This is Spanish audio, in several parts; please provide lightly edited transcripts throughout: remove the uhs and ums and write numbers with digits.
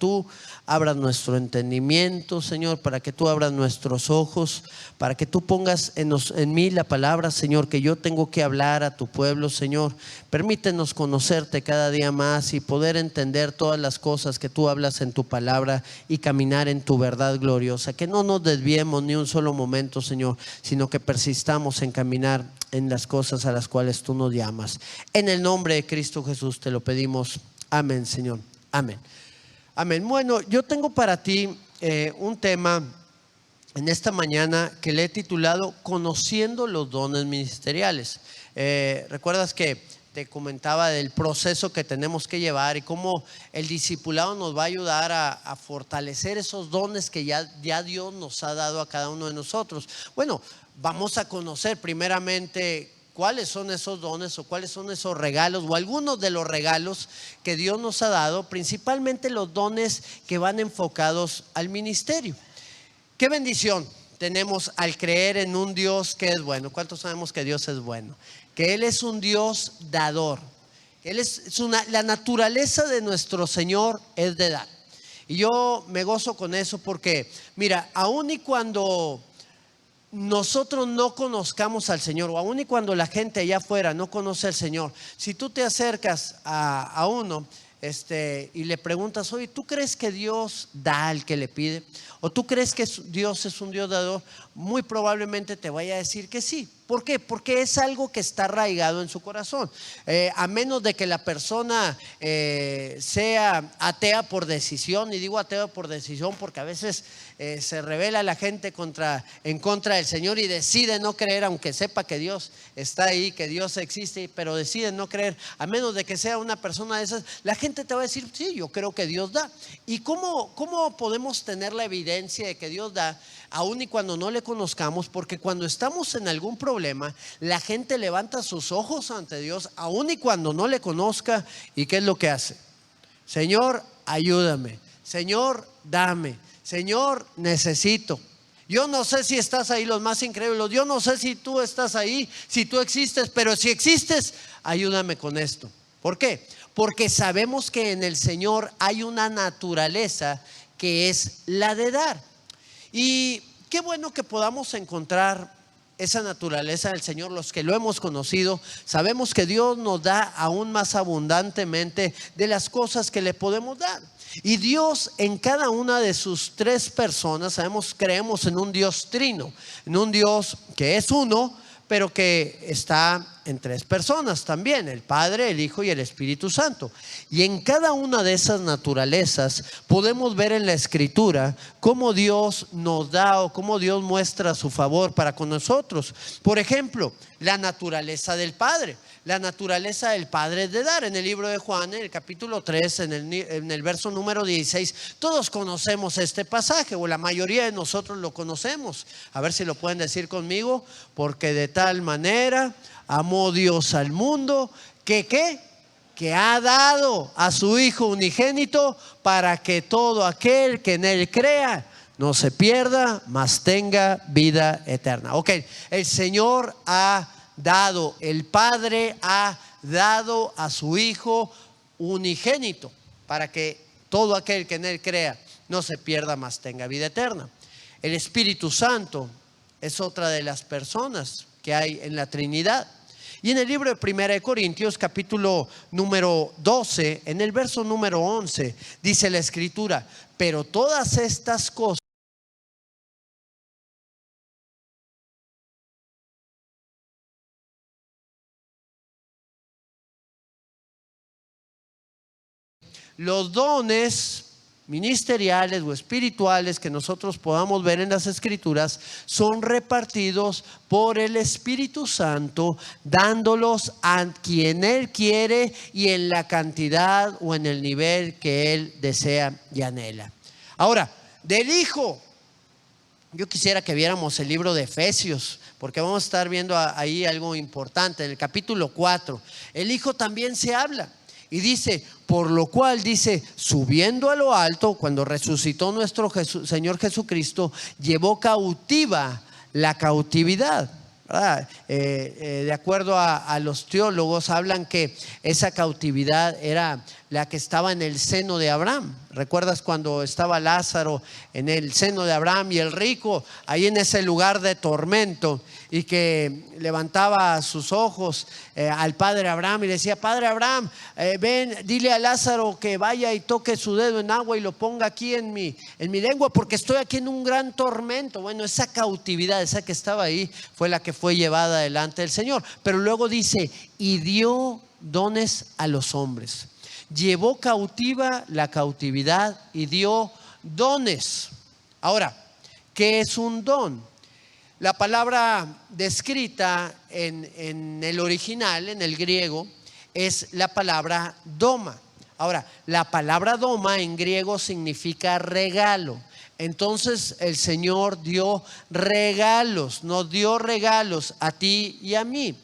tú abras nuestro entendimiento, Señor, para que tú abras nuestros ojos, para que tú pongas en mí la palabra, Señor, que yo tengo que hablar a tu pueblo, Señor. Permítenos conocerte cada día más y poder entender todas las cosas que tú hablas en tu palabra y caminar en tu verdad gloriosa. Que no nos desviemos ni un solo momento, Señor, sino que persistamos en caminar en las cosas a las cuales tú nos llamas. En el nombre de Cristo Jesús te lo pedimos. Amén, Señor. Amén. Amén. Bueno, yo tengo para ti un tema en esta mañana que le he titulado Conociendo los dones ministeriales. ¿Recuerdas que te comentaba del proceso que tenemos que llevar y cómo el discipulado nos va a ayudar a fortalecer esos dones que ya Dios nos ha dado a cada uno de nosotros? Bueno, vamos a conocer primeramente cuáles son esos dones o cuáles son esos regalos o algunos de los regalos que Dios nos ha dado, principalmente los dones que van enfocados al ministerio. Qué bendición tenemos al creer en un Dios que es bueno. ¿Cuántos sabemos que Dios es bueno? Que Él es un Dios dador. La naturaleza de nuestro Señor es de dar. Y yo me gozo con eso porque, mira, aun y cuando nosotros no conozcamos al Señor, o aun y cuando la gente allá afuera no conoce al Señor, si tú te acercas a uno y le preguntas: oye, ¿tú crees que Dios da al que le pide? ¿O tú crees que Dios es un Dios dador? Muy probablemente te vaya a decir que sí. ¿Por qué? Porque es algo que está arraigado en su corazón. A menos de que la persona sea atea por decisión, y digo atea por decisión porque a veces se rebela la gente en contra del Señor y decide no creer, aunque sepa que Dios está ahí, que Dios existe, pero decide no creer. A menos de que sea una persona de esas, la gente te va a decir: sí, yo creo que Dios da. ¿Y cómo podemos tener la evidencia de que Dios da, aun y cuando no le conozcamos? Porque cuando estamos en algún problema, la gente levanta sus ojos ante Dios, aun y cuando no le conozca. ¿Y qué es lo que hace? Señor, ayúdame. Señor, dame. Señor, necesito. Yo no sé si estás ahí, los más incrédulos. Yo no sé si tú estás ahí, si tú existes, pero si existes, ayúdame con esto. ¿Por qué? Porque sabemos que en el Señor hay una naturaleza que es la de dar. Y qué bueno que podamos encontrar esa naturaleza del Señor. Los que lo hemos conocido sabemos que Dios nos da aún más abundantemente de las cosas que le podemos dar. Y Dios, en cada una de sus tres personas, creemos en un Dios trino, en un Dios que es uno, pero que está en tres personas también: el Padre, el Hijo y el Espíritu Santo. Y en cada una de esas naturalezas podemos ver en la Escritura cómo Dios nos da o cómo Dios muestra su favor para con nosotros. Por ejemplo, la naturaleza del Padre. La naturaleza del Padre es de dar. En el libro de Juan, en el capítulo 3, en el verso número 16, todos conocemos este pasaje, o la mayoría de nosotros lo conocemos. A ver si lo pueden decir conmigo: porque de tal manera amó Dios al mundo que ha dado a su Hijo unigénito, para que todo aquel que en Él crea no se pierda, mas tenga vida eterna. Ok, el Señor ha dado, el Padre ha dado a su Hijo unigénito, para que todo aquel que en Él crea no se pierda, mas tenga vida eterna. El Espíritu Santo es otra de las personas que hay en la Trinidad. Y en el libro de 1 Corintios, capítulo número 12, en el verso número 11, dice la Escritura: pero todas estas cosas los dones ministeriales o espirituales que nosotros podamos ver en las Escrituras son repartidos por el Espíritu Santo, dándolos a quien Él quiere y en la cantidad o en el nivel que Él desea y anhela. Ahora, del Hijo, yo quisiera que viéramos el libro de Efesios, porque vamos a estar viendo ahí algo importante. En el capítulo 4, el Hijo también se habla. Y dice: por lo cual, dice, subiendo a lo alto, cuando resucitó nuestro Señor Jesucristo, llevó cautiva la cautividad. De acuerdo a los teólogos, hablan que esa cautividad era la que estaba en el seno de Abraham. ¿Recuerdas cuando estaba Lázaro en el seno de Abraham y el rico ahí en ese lugar de tormento, y que levantaba sus ojos al padre Abraham y le decía: Padre Abraham, ven, dile a Lázaro que vaya y toque su dedo en agua y lo ponga aquí en mi lengua, porque estoy aquí en un gran tormento? Bueno, esa cautividad, esa que estaba ahí, fue la que fue llevada delante del Señor. Pero luego dice: y dio dones a los hombres. Llevó cautiva la cautividad y dio dones. Ahora, ¿qué es un don? La palabra descrita en el original, en el griego, es la palabra doma. Ahora, la palabra doma en griego significa regalo. Entonces el Señor dio regalos, nos dio regalos a ti y a mí.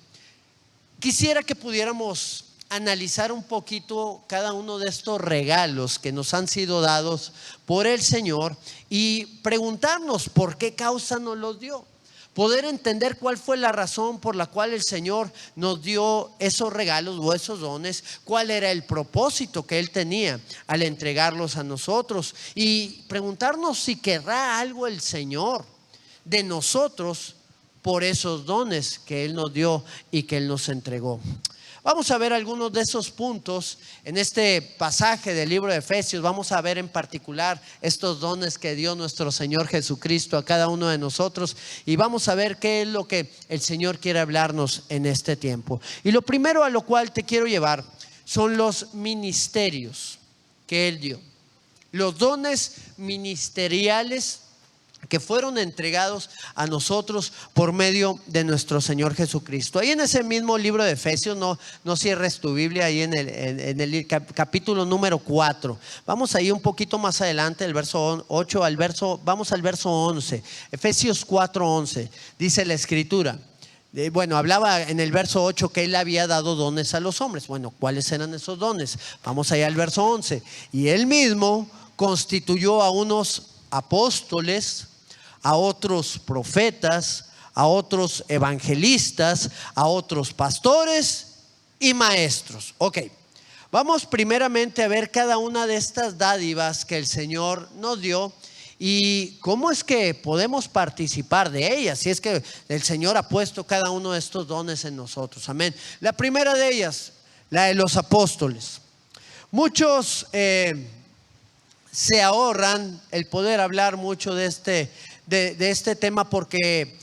Quisiera que pudiéramos analizar un poquito cada uno de estos regalos que nos han sido dados por el Señor y preguntarnos por qué causa nos los dio. Poder entender cuál fue la razón por la cual el Señor nos dio esos regalos o esos dones, cuál era el propósito que Él tenía al entregarlos a nosotros, y preguntarnos si querrá algo el Señor de nosotros por esos dones que Él nos dio y que Él nos entregó. Vamos a ver algunos de esos puntos en este pasaje del libro de Efesios. Vamos a ver en particular estos dones que dio nuestro Señor Jesucristo a cada uno de nosotros, y vamos a ver qué es lo que el Señor quiere hablarnos en este tiempo. Y lo primero a lo cual te quiero llevar son los ministerios que Él dio, los dones ministeriales que fueron entregados a nosotros por medio de nuestro Señor Jesucristo. Ahí en ese mismo libro de Efesios, no cierres tu Biblia, ahí en el capítulo número 4. Vamos ahí un poquito más adelante, el verso 8 vamos al verso 11. Efesios 4:11, dice la Escritura. Bueno, hablaba en el verso 8 que Él había dado dones a los hombres. Bueno, ¿cuáles eran esos dones? Vamos allá al verso 11. Y Él mismo constituyó a unos apóstoles, a otros profetas, a otros evangelistas, a otros pastores y maestros. Ok, vamos primeramente a ver cada una de estas dádivas que el Señor nos dio y cómo es que podemos participar de ellas, si es que el Señor ha puesto cada uno de estos dones en nosotros. Amén. La primera de ellas, la de los apóstoles. Muchos se ahorran el poder hablar mucho de este tema porque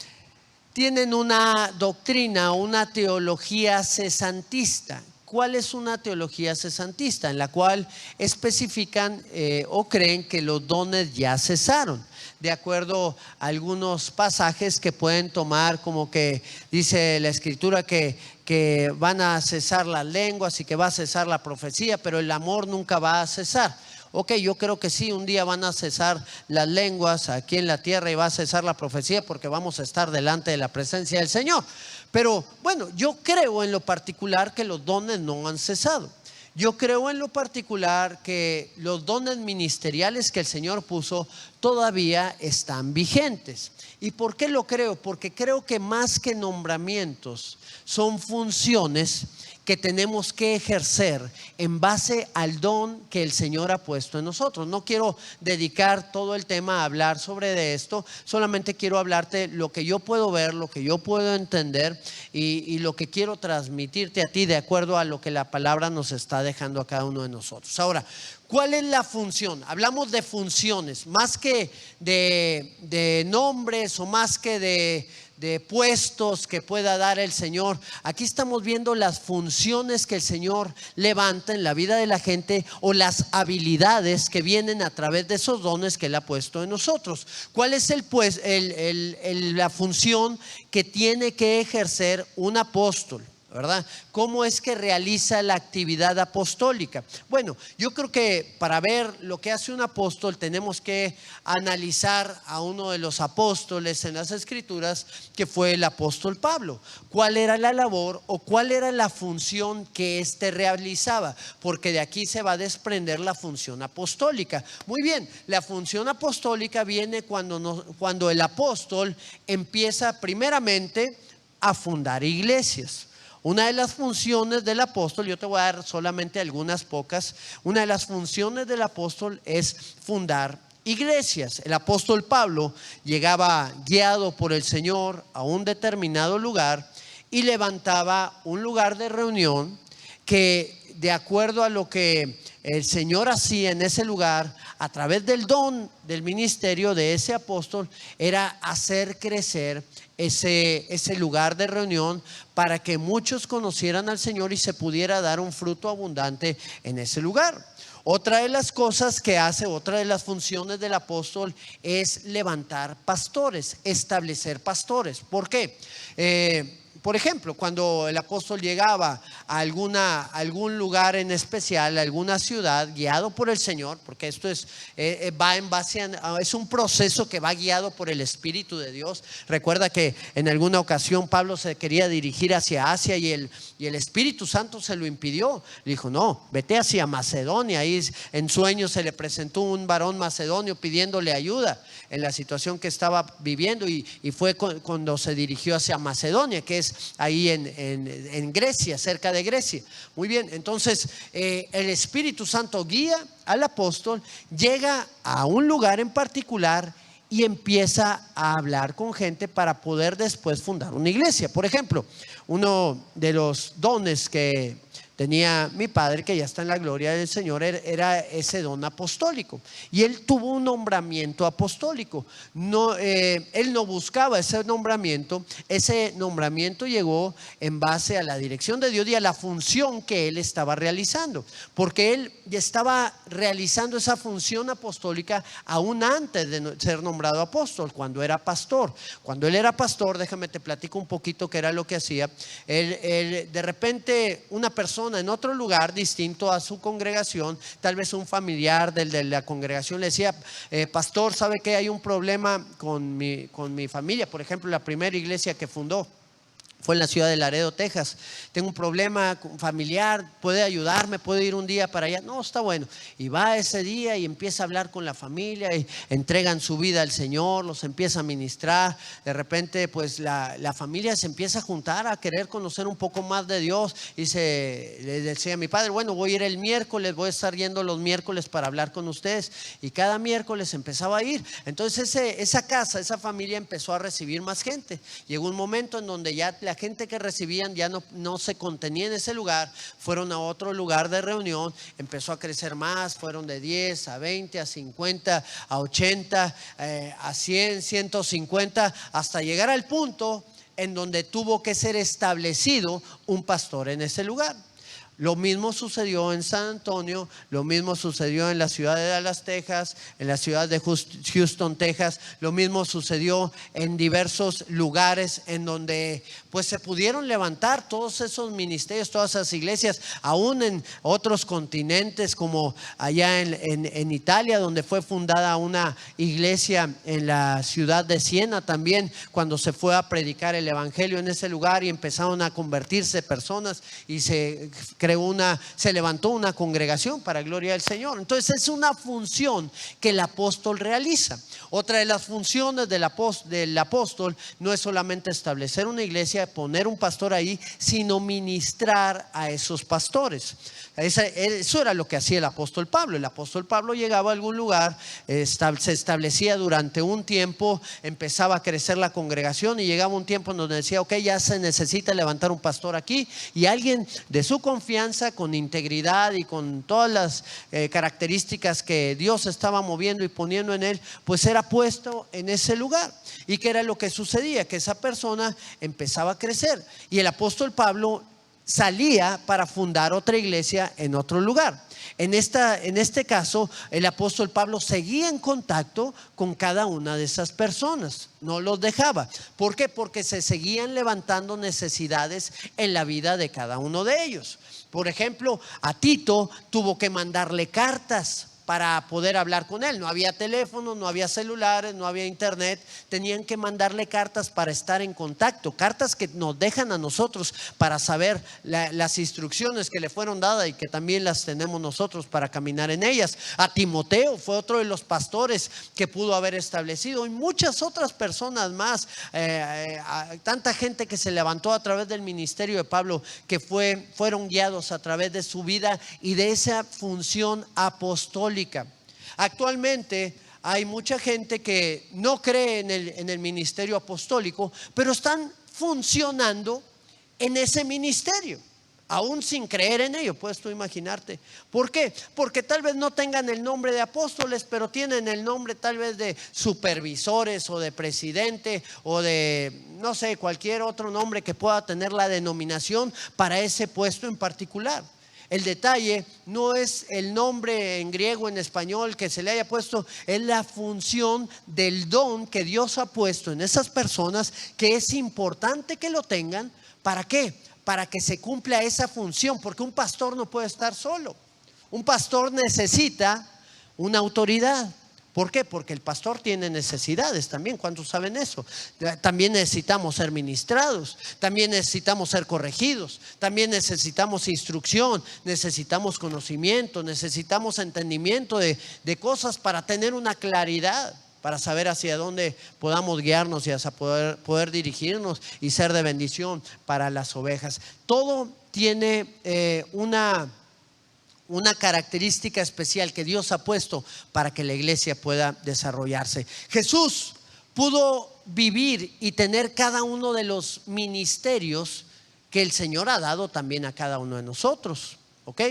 tienen una doctrina, una teología cesantista. ¿Cuál es una teología cesantista? En la cual especifican o creen que los dones ya cesaron, de acuerdo a algunos pasajes que pueden tomar, como que dice la Escritura que van a cesar las lenguas y que va a cesar la profecía, pero el amor nunca va a cesar. Ok, yo creo que sí, un día van a cesar las lenguas aquí en la tierra y va a cesar la profecía porque vamos a estar delante de la presencia del Señor. Pero bueno, yo creo en lo particular que los dones no han cesado. Yo creo en lo particular que los dones ministeriales que el Señor puso todavía están vigentes. ¿Y por qué lo creo? Porque creo que más que nombramientos son funciones que tenemos que ejercer en base al don que el Señor ha puesto en nosotros. No quiero dedicar todo el tema a hablar sobre esto, solamente quiero hablarte lo que yo puedo ver, lo que yo puedo entender y lo que quiero transmitirte a ti de acuerdo a lo que la palabra nos está dejando a cada uno de nosotros. Ahora, ¿cuál es la función? Hablamos de funciones, más que de nombres o más que de puestos que pueda dar el Señor. Aquí estamos viendo las funciones que el Señor levanta en la vida de la gente o las habilidades que vienen a través de esos dones que Él ha puesto en nosotros. ¿Cuál es la función que tiene que ejercer un apóstol? ¿Verdad? ¿Cómo es que realiza la actividad apostólica? Bueno, yo creo que para ver lo que hace un apóstol tenemos que analizar a uno de los apóstoles en las Escrituras, que fue el apóstol Pablo. ¿Cuál era la labor o cuál era la función que éste realizaba? Porque de aquí se va a desprender la función apostólica. Muy bien, la función apostólica viene cuando el apóstol empieza primeramente a fundar iglesias. una de las funciones del apóstol, yo te voy a dar solamente algunas pocas, una de las funciones del apóstol es fundar iglesias. El apóstol Pablo llegaba guiado por el Señor a un determinado lugar y levantaba un lugar de reunión que, de acuerdo a lo que el Señor hacía en ese lugar, a través del don del ministerio de ese apóstol, era hacer crecer ese lugar de reunión para que muchos conocieran al Señor y se pudiera dar un fruto abundante en ese lugar. Otra de las cosas que hace, otra de las funciones del apóstol es levantar pastores, establecer pastores. ¿Por qué? Por ejemplo, cuando el apóstol llegaba a algún lugar en especial, a alguna ciudad, guiado por el Señor, porque esto va en base es un proceso que va guiado por el Espíritu de Dios. Recuerda que en alguna ocasión Pablo se quería dirigir hacia Asia y el Espíritu Santo se lo impidió. Le dijo: no, vete hacia Macedonia. Ahí en sueños se le presentó un varón macedonio pidiéndole ayuda en la situación que estaba viviendo, y fue cuando se dirigió hacia Macedonia, que es ahí en Grecia, cerca de Grecia. Muy bien, entonces el Espíritu Santo guía al apóstol, llega a un lugar en particular y empieza a hablar con gente para poder después fundar una iglesia. Por ejemplo, uno de los dones que tenía mi padre, que ya está en la gloria del Señor, era ese don apostólico, y él tuvo un nombramiento apostólico. Él no buscaba ese nombramiento llegó en base a la dirección de Dios y a la función que él estaba realizando, porque él ya estaba realizando esa función apostólica aún antes de ser nombrado apóstol, cuando era pastor. Cuando él era pastor, déjame te platico un poquito qué era lo que hacía. Él de repente, una persona en otro lugar distinto a su congregación, tal vez un familiar de la congregación, le decía: pastor, ¿sabe que hay un problema con mi familia? Por ejemplo, la primera iglesia que fundó fue en la ciudad de Laredo, Texas. Tengo un problema familiar, ¿puede ayudarme? ¿Puede ir un día para allá? No, está bueno. Y va ese día y empieza a hablar con la familia y entregan su vida al Señor, los empieza a ministrar. De repente pues la familia se empieza a juntar a querer conocer un poco más de Dios, y le decía a mi padre: bueno, voy a ir el miércoles, voy a estar yendo los miércoles para hablar con ustedes. Y cada miércoles empezaba a ir. Entonces esa familia empezó a recibir más gente. Llegó un momento en donde ya la gente que recibían ya no se contenía en ese lugar, fueron a otro lugar de reunión, empezó a crecer más, fueron de 10 a 20 a 50 a 80 a 100, 150, hasta llegar al punto en donde tuvo que ser establecido un pastor en ese lugar. Lo mismo sucedió en San Antonio, lo mismo sucedió en la ciudad de Dallas, Texas, en la ciudad de Houston, Texas. Lo mismo sucedió en diversos lugares en donde pues se pudieron levantar todos esos ministerios, todas esas iglesias, aún en otros continentes, como allá en Italia, donde fue fundada una iglesia en la ciudad de Siena también, cuando se fue a predicar el evangelio en ese lugar y empezaron a convertirse personas y se levantó una congregación para gloria del Señor. Entonces es una función que el apóstol realiza. Otra de las funciones del apóstol no es solamente establecer una iglesia, poner un pastor ahí, sino ministrar a esos pastores. Eso era lo que hacía el apóstol Pablo. El apóstol Pablo llegaba a algún lugar, se establecía durante un tiempo, empezaba a crecer la congregación y llegaba un tiempo en donde decía: ok, ya se necesita levantar un pastor aquí, y alguien de su confianza, con integridad y con todas las características que Dios estaba moviendo y poniendo en él, pues era puesto en ese lugar. ¿Y qué era lo que sucedía? Que esa persona empezaba a crecer, y el apóstol Pablo salía para fundar otra iglesia en otro lugar. En este caso, el apóstol Pablo seguía en contacto con cada una de esas personas, no los dejaba. ¿Por qué? Porque se seguían levantando necesidades en la vida de cada uno de ellos. Por ejemplo, a Tito tuvo que mandarle cartas para poder hablar con él. No había teléfono, no había celulares, no había internet. Tenían que mandarle cartas para estar en contacto, cartas que nos dejan a nosotros para saber las instrucciones que le fueron dadas y que también las tenemos nosotros para caminar en ellas. A Timoteo fue otro de los pastores que pudo haber establecido, y muchas otras personas más, tanta gente que se levantó a través del ministerio de Pablo, que fueron guiados a través de su vida y de esa función apostólica. Actualmente hay mucha gente que no cree en el ministerio apostólico, pero están funcionando en ese ministerio, aún sin creer en ello. Puedes tú imaginarte. ¿Por qué? Porque tal vez no tengan el nombre de apóstoles, pero tienen el nombre tal vez de supervisores o de presidente o de, no sé, cualquier otro nombre que pueda tener la denominación para ese puesto en particular. El detalle no es el nombre en griego, en español que se le haya puesto, es la función del don que Dios ha puesto en esas personas, que es importante que lo tengan. ¿Para qué? Para que se cumpla esa función, porque un pastor no puede estar solo. Un pastor necesita una autoridad. ¿Por qué? Porque el pastor tiene necesidades también. ¿Cuántos saben eso? También necesitamos ser ministrados, también necesitamos ser corregidos, también necesitamos instrucción, necesitamos conocimiento, necesitamos entendimiento de cosas para tener una claridad, para saber hacia dónde podamos guiarnos y hacia poder dirigirnos y ser de bendición para las ovejas. Todo tiene una característica especial que Dios ha puesto para que la iglesia pueda desarrollarse. Jesús pudo vivir y tener cada uno de los ministerios que el Señor ha dado también a cada uno de nosotros. ¿Ok?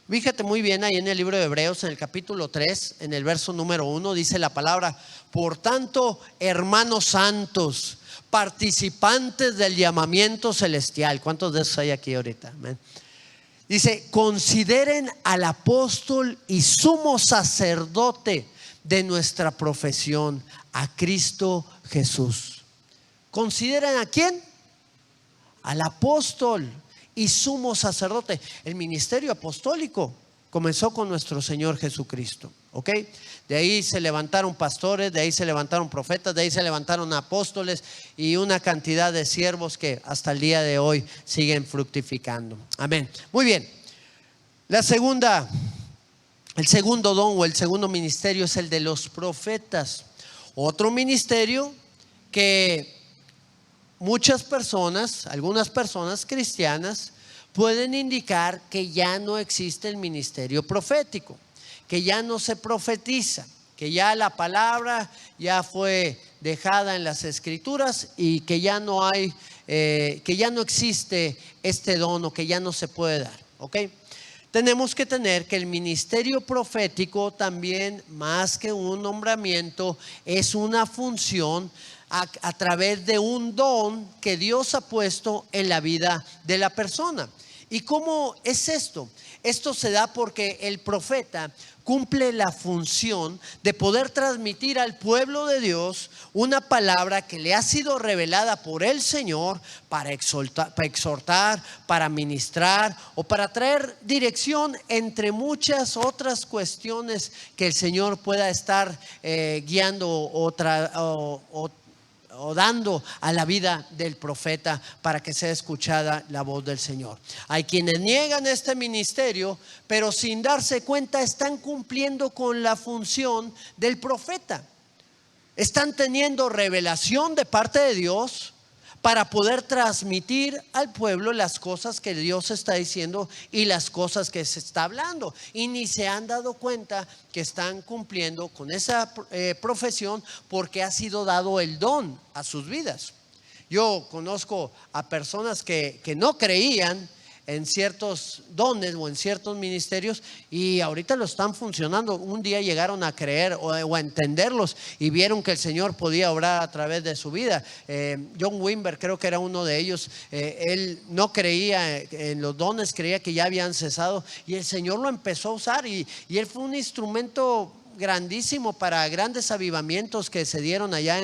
Fíjate muy bien ahí en el libro de Hebreos, en el capítulo 3, en el verso número 1, dice la palabra: por tanto, hermanos santos, participantes del llamamiento celestial. ¿Cuántos de esos hay aquí ahorita? Amén. Dice: consideren al apóstol y sumo sacerdote de nuestra profesión, a Cristo Jesús. ¿Consideran a quién? Al apóstol y sumo sacerdote. El ministerio apostólico comenzó con nuestro Señor Jesucristo. ¿Ok? De ahí se levantaron pastores, de ahí se levantaron profetas, de ahí se levantaron apóstoles y una cantidad de siervos que hasta el día de hoy siguen fructificando. Amén. Muy bien. El segundo don o el segundo ministerio es el de los profetas. Otro ministerio que muchas personas, algunas personas cristianas, pueden indicar que ya no existe el ministerio profético, que ya no se profetiza, que ya la palabra ya fue dejada en las escrituras y que ya no hay, que ya no existe este don, o que ya no se puede dar. ¿Ok? Tenemos que tener que el ministerio profético también, más que un nombramiento, es una función a través de un don que Dios ha puesto en la vida de la persona. ¿Y cómo es esto? Esto se da porque el profeta cumple la función de poder transmitir al pueblo de Dios una palabra que le ha sido revelada por el Señor para exhortar, para ministrar o para traer dirección, entre muchas otras cuestiones que el Señor pueda estar guiando o dando a la vida del profeta para que sea escuchada la voz del Señor. Hay quienes niegan este ministerio, pero sin darse cuenta están cumpliendo con la función del profeta. Están teniendo revelación de parte de Dios para poder transmitir al pueblo las cosas que Dios está diciendo y las cosas que se está hablando, y ni se han dado cuenta que están cumpliendo con esa profesión, porque ha sido dado el don a sus vidas. Yo conozco a personas que no creían en ciertos dones o en ciertos ministerios, y ahorita lo están funcionando. Un día llegaron a creer o a entenderlos y vieron que el Señor podía obrar a través de su vida. John Wimber creo que era uno de ellos. Él no creía en los dones, creía que ya habían cesado, y el Señor lo empezó a usar, y él fue un instrumento grandísimo para grandes avivamientos que se dieron allá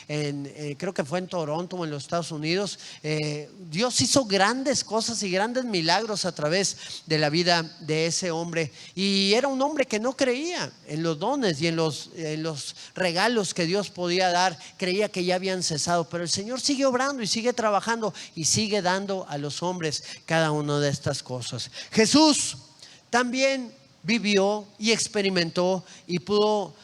creo que fue en Toronto, en los Estados Unidos. Dios hizo grandes cosas y grandes milagros a través de la vida de ese hombre. Y era un hombre que no creía en los dones y en los regalos que Dios podía dar. Creía que ya habían cesado, pero el Señor sigue obrando y sigue trabajando y sigue dando a los hombres cada una de estas cosas. Jesús también vivió y experimentó y pudo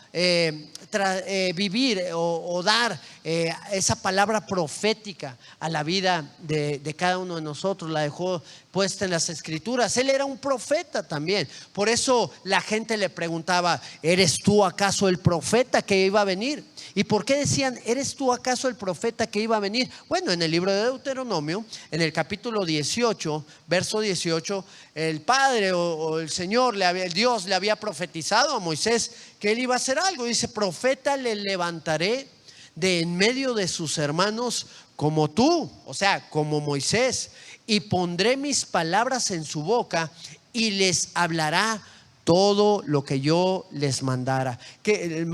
vivir o dar esa palabra profética a la vida de cada uno de nosotros. La dejó puesta en las escrituras. Él era un profeta también. Por eso la gente le preguntaba: ¿eres tú acaso el profeta que iba a venir? ¿Y por qué decían: ¿eres tú acaso el profeta que iba a venir? Bueno, en el libro de Deuteronomio, en el capítulo 18, verso 18, el Padre o el Señor, Dios le había profetizado a Moisés que él iba a hacer algo. Dice: profeta le levantaré de en medio de sus hermanos como tú, o sea, como Moisés, y pondré mis palabras en su boca y les hablará todo lo que yo les mandare. ¿Qué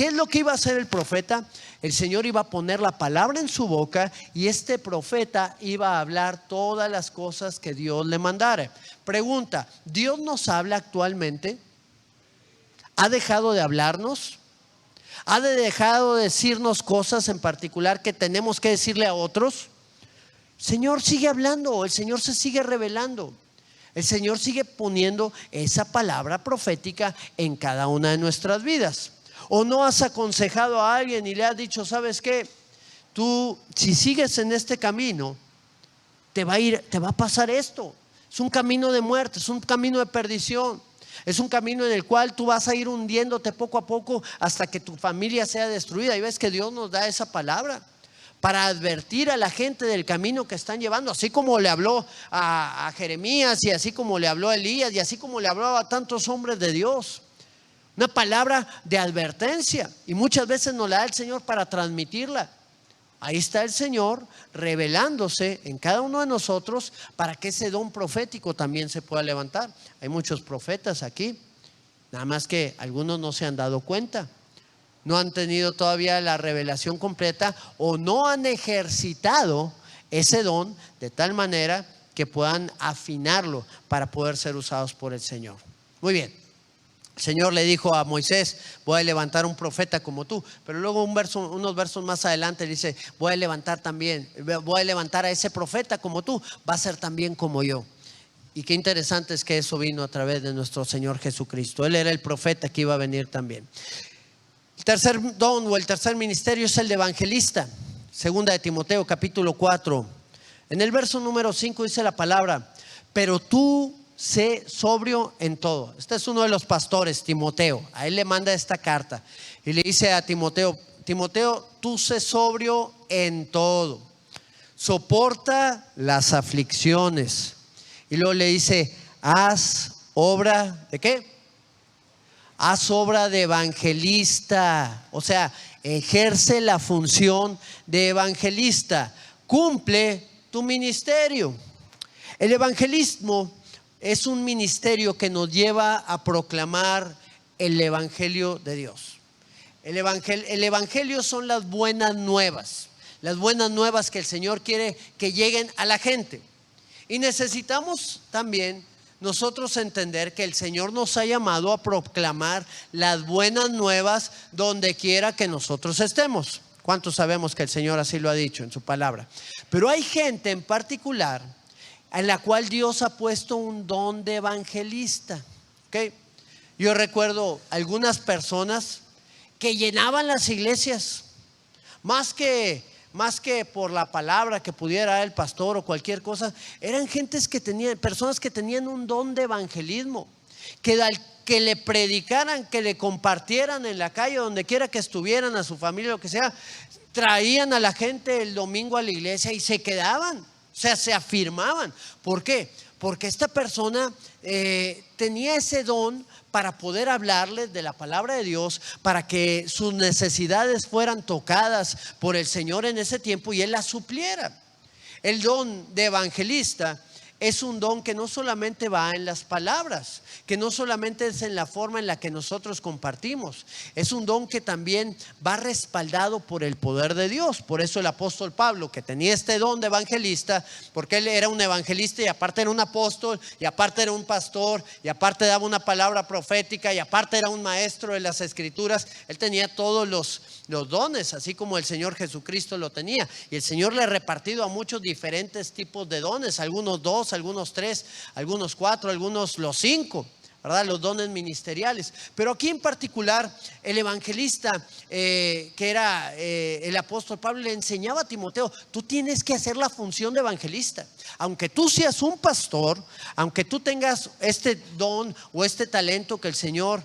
es lo que iba a hacer el profeta? El Señor iba a poner la palabra en su boca y este profeta iba a hablar todas las cosas que Dios le mandare. Pregunta: ¿Dios nos habla actualmente? ¿Ha dejado de hablarnos? ¿Ha dejado de decirnos cosas en particular que tenemos que decirle a otros? El Señor sigue hablando, el Señor se sigue revelando. El Señor sigue poniendo esa palabra profética en cada una de nuestras vidas. ¿O no has aconsejado a alguien y le has dicho: sabes qué? Tú, si sigues en este camino, te va a pasar esto. Es un camino de muerte, es un camino de perdición. Es un camino en el cual tú vas a ir hundiéndote poco a poco hasta que tu familia sea destruida. Y ves que Dios nos da esa palabra para advertir a la gente del camino que están llevando, así como le habló a Jeremías, y así como le habló a Elías, y así como le habló a tantos hombres de Dios. Una palabra de advertencia, y muchas veces nos la da el Señor para transmitirla. Ahí está el Señor revelándose en cada uno de nosotros para que ese don profético también se pueda levantar. Hay muchos profetas aquí, nada más que algunos no se han dado cuenta. No han tenido todavía la revelación completa o no han ejercitado ese don de tal manera que puedan afinarlo para poder ser usados por el Señor. Muy bien. El Señor le dijo a Moisés: voy a levantar un profeta como tú. Pero luego unos versos más adelante dice: voy a levantar a ese profeta como tú. Va a ser también como yo. Y qué interesante es que eso vino a través de nuestro Señor Jesucristo. Él era el profeta que iba a venir también. El tercer don o el tercer ministerio es el de evangelista. Segunda de Timoteo capítulo 4. En el verso número 5 dice la palabra: pero tú sé sobrio en todo. Este es uno de los pastores, Timoteo. A él le manda esta carta y le dice a Timoteo: Timoteo, tú sé sobrio en todo. Soporta las aflicciones. Y luego le dice: haz obra ¿de qué? Haz obra de evangelista. O sea, ejerce la función de evangelista. Cumple tu ministerio. El evangelismo es un ministerio que nos lleva a proclamar el evangelio de Dios. El evangelio son las buenas nuevas. Las buenas nuevas que el Señor quiere que lleguen a la gente. Y necesitamos también nosotros entender que el Señor nos ha llamado a proclamar las buenas nuevas donde quiera que nosotros estemos. ¿Cuántos sabemos que el Señor así lo ha dicho en su palabra? Pero hay gente en particular en la cual Dios ha puesto un don de evangelista. ¿Okay? Yo recuerdo algunas personas que llenaban las iglesias, más que por la palabra que pudiera dar el pastor o cualquier cosa. Eran personas que tenían un don de evangelismo, que le predicaran, que le compartieran en la calle, donde quiera que estuvieran, a su familia, lo que sea. Traían a la gente el domingo a la iglesia y se quedaban. O sea, se afirmaban. ¿Por qué? Porque esta persona tenía ese don para poder hablarles de la palabra de Dios, para que sus necesidades fueran tocadas por el Señor en ese tiempo y Él las supliera. El don de evangelista es un don que no solamente va en las palabras, que no solamente es en la forma en la que nosotros compartimos, es un don que también va respaldado por el poder de Dios. Por eso el apóstol Pablo, que tenía este don de evangelista, porque él era un evangelista y aparte era un apóstol y aparte era un pastor y aparte daba una palabra profética y aparte era un maestro de las escrituras, él tenía todos los dones, así como el Señor Jesucristo lo tenía. Y el Señor le ha repartido a muchos diferentes tipos de dones, algunos 2, algunos 3, algunos 4, algunos los 5, ¿verdad? Los dones ministeriales. Pero aquí en particular el evangelista que era el apóstol Pablo le enseñaba a Timoteo: tú tienes que hacer la función de evangelista. Aunque tú seas un pastor, aunque tú tengas este don o este talento que el Señor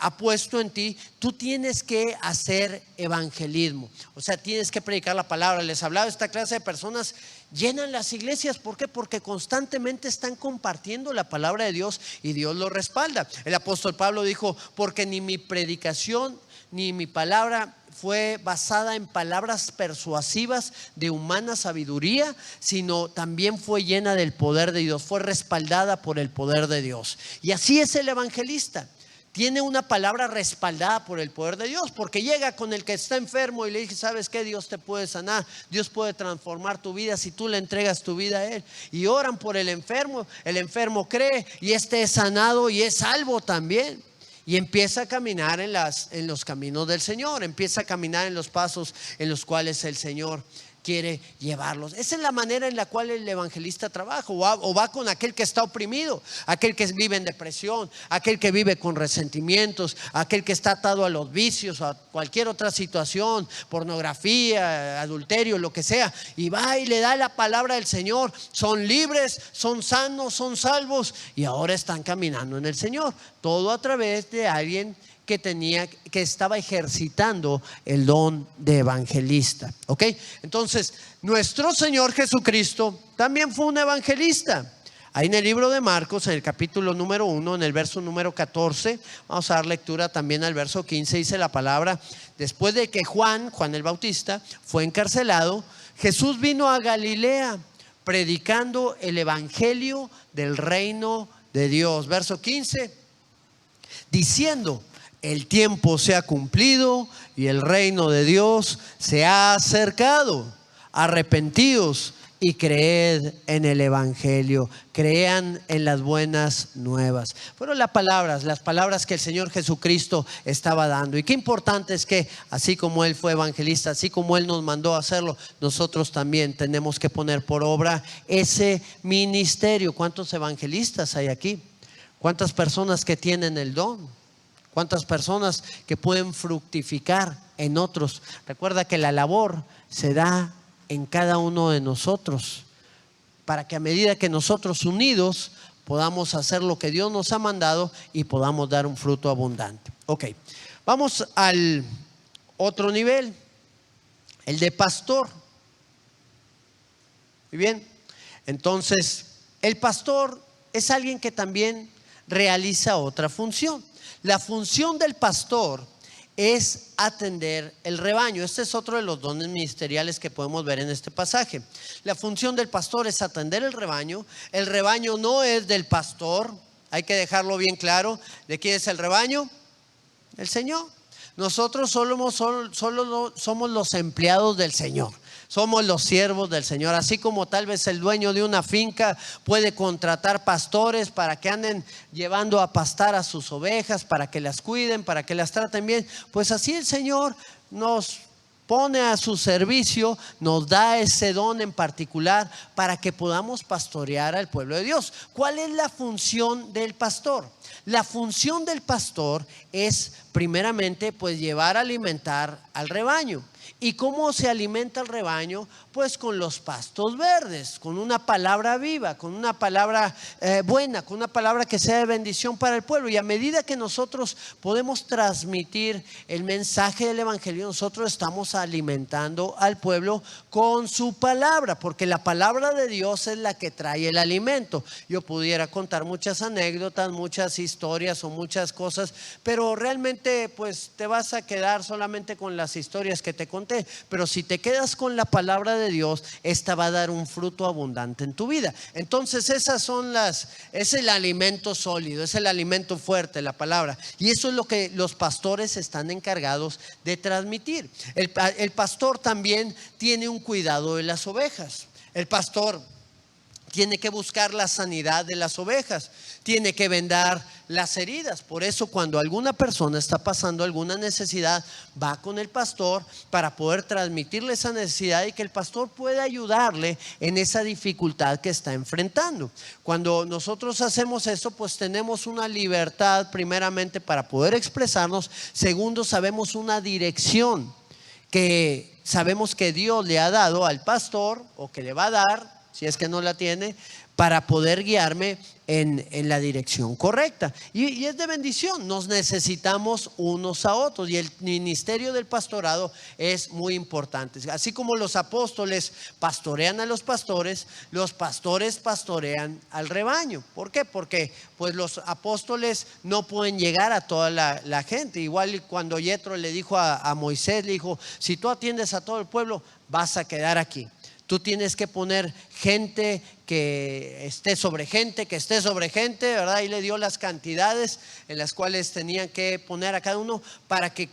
ha puesto en ti, tú tienes que hacer evangelismo. O sea, tienes que predicar la palabra. Les hablaba de esta clase de personas, llenan las iglesias. ¿Por qué? Porque constantemente están compartiendo la palabra de Dios y Dios lo respalda. El apóstol Pablo dijo: porque ni mi predicación ni mi palabra fue basada en palabras persuasivas de humana sabiduría, sino también fue llena del poder de Dios, fue respaldada por el poder de Dios. Y así es el evangelista. Tiene una palabra respaldada por el poder de Dios, porque llega con el que está enfermo y le dice: ¿sabes qué? Dios te puede sanar, Dios puede transformar tu vida si tú le entregas tu vida a Él. Y oran por el enfermo cree y este es sanado y es salvo también. Y empieza a caminar en los caminos del Señor, empieza a caminar en los pasos en los cuales el Señor quiere llevarlos. Esa es la manera en la cual el evangelista trabaja. O va con aquel que está oprimido, aquel que vive en depresión, aquel que vive con resentimientos, aquel que está atado a los vicios o a cualquier otra situación, pornografía, adulterio, lo que sea, y va y le da la palabra del Señor. Son libres, son sanos, son salvos y ahora están caminando en el Señor. Todo a través de alguien que estaba ejercitando el don de evangelista. ¿Ok? Entonces, nuestro Señor Jesucristo también fue un evangelista. Ahí en el libro de Marcos, en el capítulo número 1, en el verso número 14, vamos a dar lectura también al verso 15, dice la palabra: después de que Juan el Bautista, fue encarcelado, Jesús vino a Galilea predicando el evangelio del reino de Dios. Verso 15, diciendo: el tiempo se ha cumplido y el reino de Dios se ha acercado. Arrepentíos y creed en el evangelio, crean en las buenas nuevas. Fueron las palabras que el Señor Jesucristo estaba dando. Y qué importante es que así como Él fue evangelista, así como Él nos mandó a hacerlo, nosotros también tenemos que poner por obra ese ministerio. ¿Cuántos evangelistas hay aquí? ¿Cuántas personas que tienen el don? ¿Cuántas personas que pueden fructificar en otros? Recuerda que la labor se da en cada uno de nosotros, para que a medida que nosotros unidos podamos hacer lo que Dios nos ha mandado y podamos dar un fruto abundante. Ok, vamos al otro nivel, el de pastor. Muy bien, entonces el pastor es alguien que también realiza otra función. La función del pastor es atender el rebaño. Este es otro de los dones ministeriales que podemos ver en este pasaje. La función del pastor es atender el rebaño. El rebaño no es del pastor, hay que dejarlo bien claro. ¿De quién es el rebaño? El Señor. Nosotros solo somos los empleados del Señor. Somos los siervos del Señor. Así como tal vez el dueño de una finca puede contratar pastores para que anden llevando a pastar a sus ovejas, para que las cuiden, para que las traten bien, pues así el Señor nos pone a su servicio, nos da ese don en particular para que podamos pastorear al pueblo de Dios. ¿Cuál es la función del pastor? La función del pastor es primeramente pues llevar a alimentar al rebaño. ¿Y cómo se alimenta el rebaño? Pues con los pastos verdes, con una palabra viva, con una palabra buena, con una palabra que sea de bendición para el pueblo. Y a medida que nosotros podemos transmitir el mensaje del evangelio, nosotros estamos alimentando al pueblo con su palabra, porque la palabra de Dios es la que trae el alimento. Yo pudiera contar muchas anécdotas, muchas historias o muchas cosas, pero realmente pues te vas a quedar solamente con las historias que te conté, conté. Pero si te quedas con la palabra de Dios, esta va a dar un fruto abundante en tu vida. Entonces es el alimento sólido, es el alimento fuerte, la palabra. Y eso es lo que los pastores están encargados de transmitir. El pastor también tiene un cuidado de las ovejas. El pastor tiene que buscar la sanidad de las ovejas, tiene que vendar las heridas. Por eso cuando alguna persona está pasando alguna necesidad, va con el pastor para poder transmitirle esa necesidad y que el pastor pueda ayudarle en esa dificultad que está enfrentando. Cuando nosotros hacemos eso, pues tenemos una libertad primeramente para poder expresarnos. Segundo, sabemos una dirección que sabemos que Dios le ha dado al pastor, o que le va a dar, si es que no la tiene, para poder guiarme en la dirección correcta. Y es de bendición. Nos necesitamos unos a otros, y el ministerio del pastorado es muy importante. Así como los apóstoles pastorean a los pastores pastorean al rebaño. ¿Por qué? Porque pues los apóstoles no pueden llegar a toda la gente. Igual cuando Yetro le dijo a Moisés, le dijo: si tú atiendes a todo el pueblo, vas a quedar aquí. Tú tienes que poner gente que esté sobre gente, ¿verdad? Y le dio las cantidades en las cuales tenían que poner a cada uno para que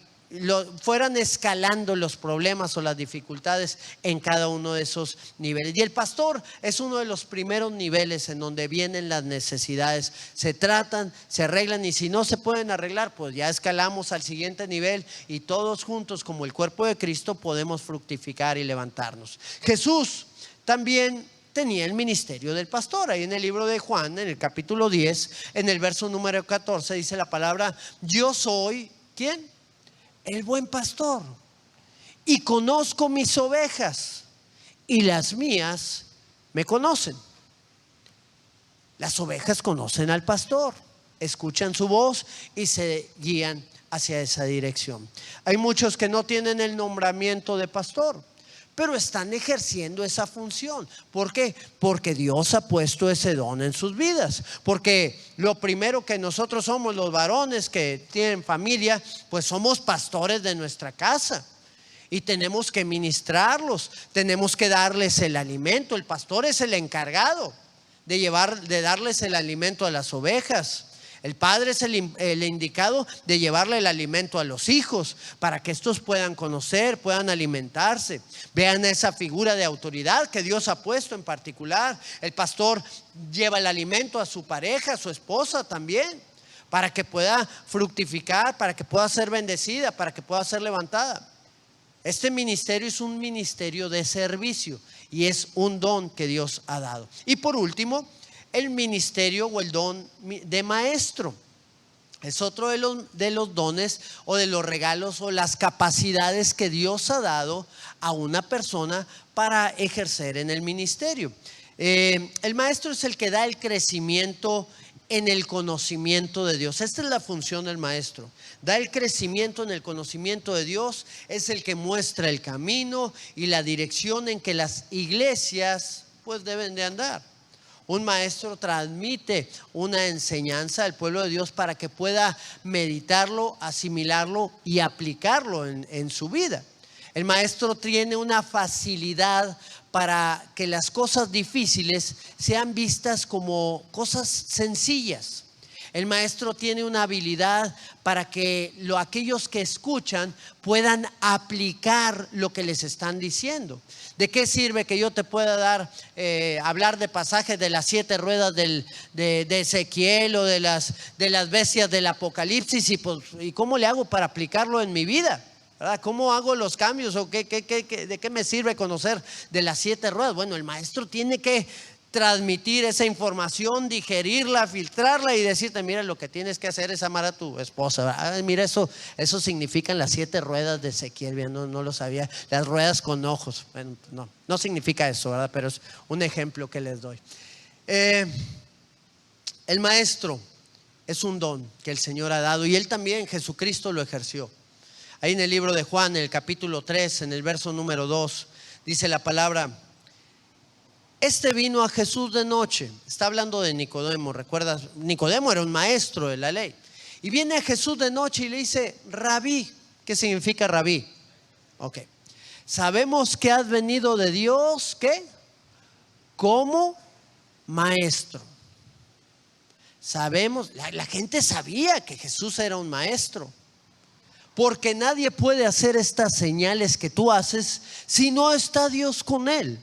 fueran escalando los problemas o las dificultades en cada uno de esos niveles. Y el pastor es uno de los primeros niveles en donde vienen las necesidades. Se tratan, se arreglan, y si no se pueden arreglar, pues ya escalamos al siguiente nivel, y todos juntos como el cuerpo de Cristo podemos fructificar y levantarnos. Jesús también tenía el ministerio del pastor. Ahí en el libro de Juan, en el capítulo 10, en el verso número 14, dice la palabra: yo soy, ¿quién? El buen pastor, y conozco mis ovejas, y las mías me conocen. Las ovejas conocen al pastor, escuchan su voz y se guían hacia esa dirección. Hay muchos que no tienen el nombramiento de pastor, pero están ejerciendo esa función. ¿Por qué? Porque Dios ha puesto ese don en sus vidas. Porque lo primero que nosotros somos, los varones que tienen familia, pues somos pastores de nuestra casa. Y tenemos que ministrarlos, tenemos que darles el alimento. El pastor es el encargado de darles el alimento a las ovejas. El padre es el indicado de llevarle el alimento a los hijos, para que estos puedan conocer, puedan alimentarse, vean esa figura de autoridad que Dios ha puesto en particular. El pastor lleva el alimento a su pareja, a su esposa también, para que pueda fructificar, para que pueda ser bendecida, para que pueda ser levantada. Este ministerio es un ministerio de servicio, y es un don que Dios ha dado. Y por último, el ministerio o el don de maestro. Es otro de los dones, o de los regalos, o las capacidades que Dios ha dado a una persona para ejercer en el ministerio. El maestro es el que da el crecimiento en el conocimiento de Dios. Esta es la función del maestro: da el crecimiento en el conocimiento de Dios. Es el que muestra el camino y la dirección en que las iglesias pues deben de andar. Un maestro transmite una enseñanza al pueblo de Dios para que pueda meditarlo, asimilarlo y aplicarlo en su vida. El maestro tiene una facilidad para que las cosas difíciles sean vistas como cosas sencillas. El maestro tiene una habilidad para que aquellos que escuchan puedan aplicar lo que les están diciendo. ¿De qué sirve que yo te pueda hablar de pasajes de las 7 ruedas de Ezequiel, o de las bestias del Apocalipsis, y cómo le hago para aplicarlo en mi vida? ¿Verdad? ¿Cómo hago los cambios? ¿O de qué me sirve conocer de las 7 ruedas? Bueno, el maestro tiene que transmitir esa información, digerirla, filtrarla, y decirte: mira, lo que tienes que hacer es amar a tu esposa. Mira, eso significan las 7 ruedas de Ezequiel. No lo sabía. Las ruedas con ojos. Bueno, no significa eso, ¿verdad? Pero es un ejemplo que les doy. El maestro es un don que el Señor ha dado, y Él también, Jesucristo, lo ejerció. Ahí en el libro de Juan, en el capítulo 3, en el verso número 2, dice la palabra: este vino a Jesús de noche. Está hablando de Nicodemo. ¿Recuerdas? Nicodemo era un maestro de la ley. Y viene a Jesús de noche y le dice: rabí. ¿Qué significa rabí? Ok. Sabemos que has venido de Dios, ¿qué? Como maestro. Sabemos, la gente sabía que Jesús era un maestro, porque nadie puede hacer estas señales que tú haces si no está Dios con él.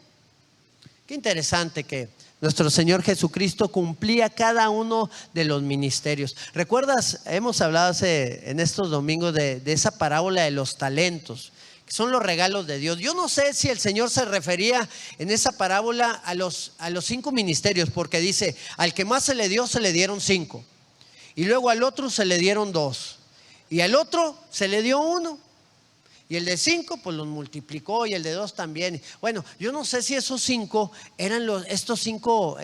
Qué interesante que nuestro Señor Jesucristo cumplía cada uno de los ministerios. ¿Recuerdas? Hemos hablado en estos domingos de esa parábola de los talentos, que son los regalos de Dios. Yo no sé si el Señor se refería en esa parábola a los 5 ministerios, porque dice, al que más se le dio, se le dieron 5. Y luego al otro se le dieron 2. Y al otro se le dio 1. Y el de 5 pues los multiplicó, y el de 2 también. Bueno, yo no sé si esos 5 eran estos 5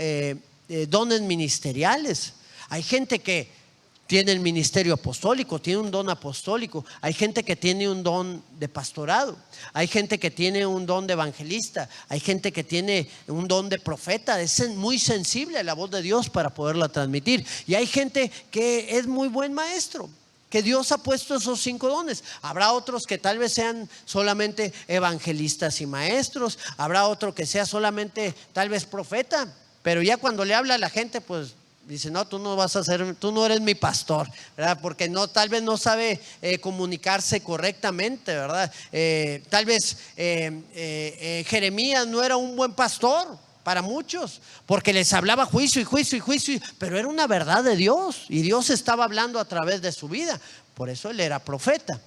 dones ministeriales. Hay gente que tiene el ministerio apostólico, tiene un don apostólico. Hay gente que tiene un don de pastorado. Hay gente que tiene un don de evangelista. Hay gente que tiene un don de profeta. Es muy sensible a la voz de Dios para poderla transmitir. Y hay gente que es muy buen maestro, que Dios ha puesto esos 5 dones. Habrá otros que tal vez sean solamente evangelistas y maestros. Habrá otro que sea solamente tal vez profeta. Pero ya cuando le habla a la gente, pues dice, no, tú no vas a ser, tú no eres mi pastor, ¿verdad? Porque no, tal vez no sabe comunicarse correctamente, ¿verdad? Tal vez Jeremías no era un buen pastor para muchos, porque les hablaba juicio y juicio y juicio, pero era una verdad de Dios, y Dios estaba hablando a través de su vida. Por eso él era profeta.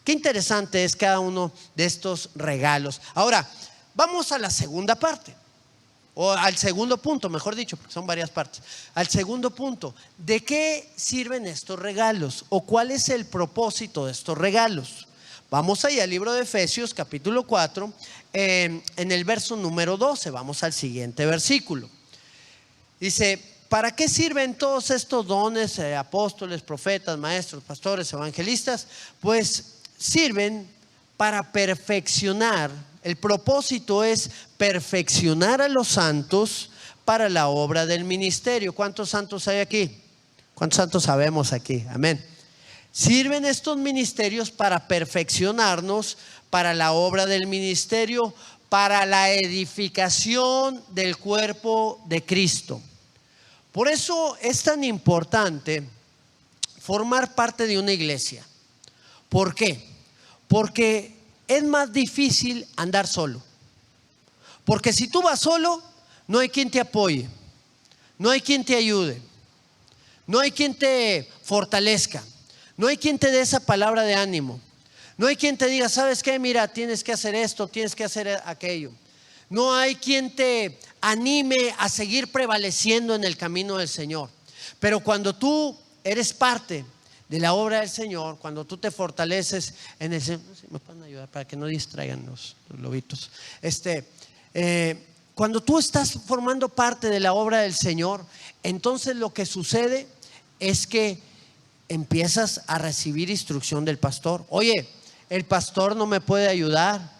Qué interesante es cada uno de estos regalos. Ahora, vamos a la segunda parte, o al segundo punto, mejor dicho, porque son varias partes. Al segundo punto, ¿de qué sirven estos regalos? ¿O cuál es el propósito de estos regalos? Vamos allá al libro de Efesios, capítulo 4, en el verso número 12. Vamos al siguiente versículo. Dice, ¿para qué sirven todos estos dones, apóstoles, profetas, maestros, pastores, evangelistas? Pues sirven para perfeccionar. El propósito es perfeccionar a los santos para la obra del ministerio. ¿Cuántos santos hay aquí? ¿Cuántos santos sabemos aquí? Amén. Sirven estos ministerios para perfeccionarnos para la obra del ministerio, para la edificación del cuerpo de Cristo. Por eso es tan importante formar parte de una iglesia. ¿Por qué? Porque es más difícil andar solo. Porque si tú vas solo, no hay quien te apoye, no hay quien te ayude, no hay quien te fortalezca, no hay quien te dé esa palabra de ánimo, no hay quien te diga, ¿sabes qué? Mira, tienes que hacer esto, tienes que hacer aquello. No hay quien te anime a seguir prevaleciendo en el camino del Señor. Pero cuando tú eres parte de la obra del Señor, cuando tú te fortaleces en el Señor, me pueden ayudar para que no distraigan los lobitos. Cuando tú estás formando parte de la obra del Señor, entonces lo que sucede es que empiezas a recibir instrucción del pastor. Oye, el pastor no me puede ayudar.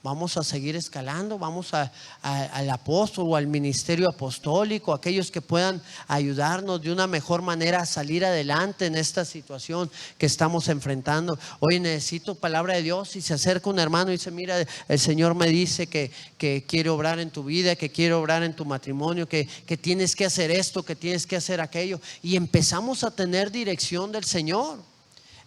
Vamos a seguir escalando, vamos al apóstol o al ministerio apostólico, aquellos que puedan ayudarnos de una mejor manera a salir adelante en esta situación que estamos enfrentando. Oye, necesito palabra de Dios, y se acerca un hermano y dice, mira, el Señor me dice que quiere obrar en tu vida, que quiere obrar en tu matrimonio, que tienes que hacer esto, que tienes que hacer aquello. Y empezamos a tener dirección del Señor,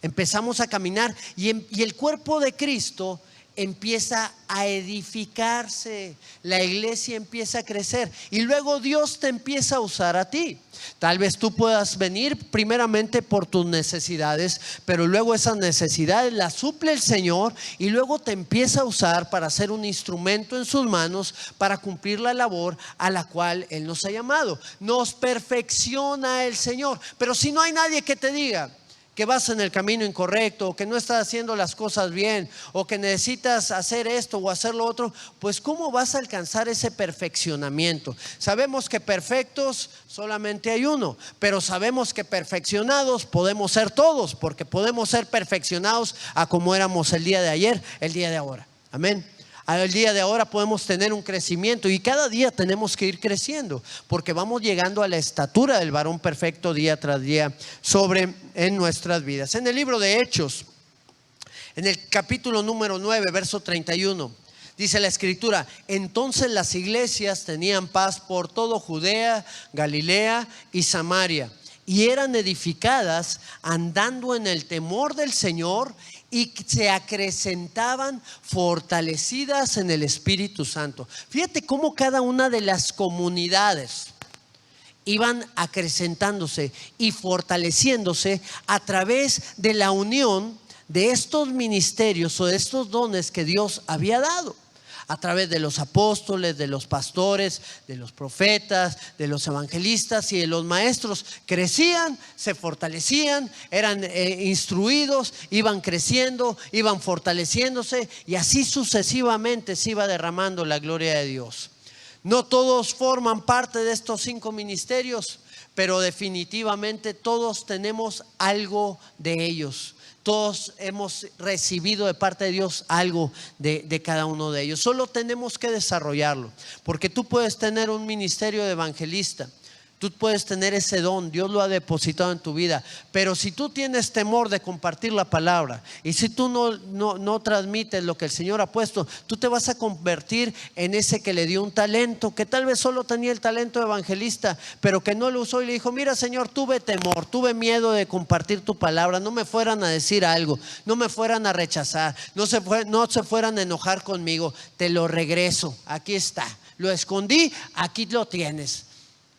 empezamos a caminar, y el cuerpo de Cristo empieza a edificarse, la iglesia empieza a crecer, y luego Dios te empieza a usar a ti. Tal vez tú puedas venir primeramente por tus necesidades, pero luego esas necesidades las suple el Señor, y luego te empieza a usar para ser un instrumento en sus manos para cumplir la labor a la cual Él nos ha llamado. Nos perfecciona el Señor. Pero si no hay nadie que te diga que vas en el camino incorrecto, o que no estás haciendo las cosas bien, o que necesitas hacer esto o hacer lo otro, pues ¿cómo vas a alcanzar ese perfeccionamiento? Sabemos que perfectos solamente hay uno, pero sabemos que perfeccionados podemos ser todos, porque podemos ser perfeccionados a como éramos el día de ayer, el día de ahora. Amén. Al día de ahora podemos tener un crecimiento, y cada día tenemos que ir creciendo, porque vamos llegando a la estatura del varón perfecto día tras día en nuestras vidas. En el libro de Hechos, En el capítulo número 9, verso 31, dice la escritura: entonces las iglesias tenían paz por todo Judea, Galilea y Samaria, y eran edificadas andando en el temor del Señor, y se acrecentaban fortalecidas en el Espíritu Santo. Fíjate cómo cada una de las comunidades iban acrecentándose y fortaleciéndose a través de la unión de estos ministerios o de estos dones que Dios había dado, a través de los apóstoles, de los pastores, de los profetas, de los evangelistas y de los maestros. Crecían, se fortalecían, eran instruidos, iban creciendo, iban fortaleciéndose, y así sucesivamente se iba derramando la gloria de Dios. No todos forman parte de estos 5 ministerios, pero definitivamente todos tenemos algo de ellos. Todos hemos recibido de parte de Dios algo de cada uno de ellos. Solo tenemos que desarrollarlo, porque tú puedes tener un ministerio de evangelista, tú puedes tener ese don, Dios lo ha depositado en tu vida, pero si tú tienes temor de compartir la palabra, y si tú no transmites lo que el Señor ha puesto, tú te vas a convertir en ese que le dio un talento, que tal vez solo tenía el talento de evangelista, pero que no lo usó, y le dijo: mira, Señor, tuve temor, tuve miedo de compartir tu palabra, no me fueran a decir algo, no me fueran a rechazar, no se fueran a enojar conmigo, te lo regreso, aquí está, lo escondí, aquí lo tienes.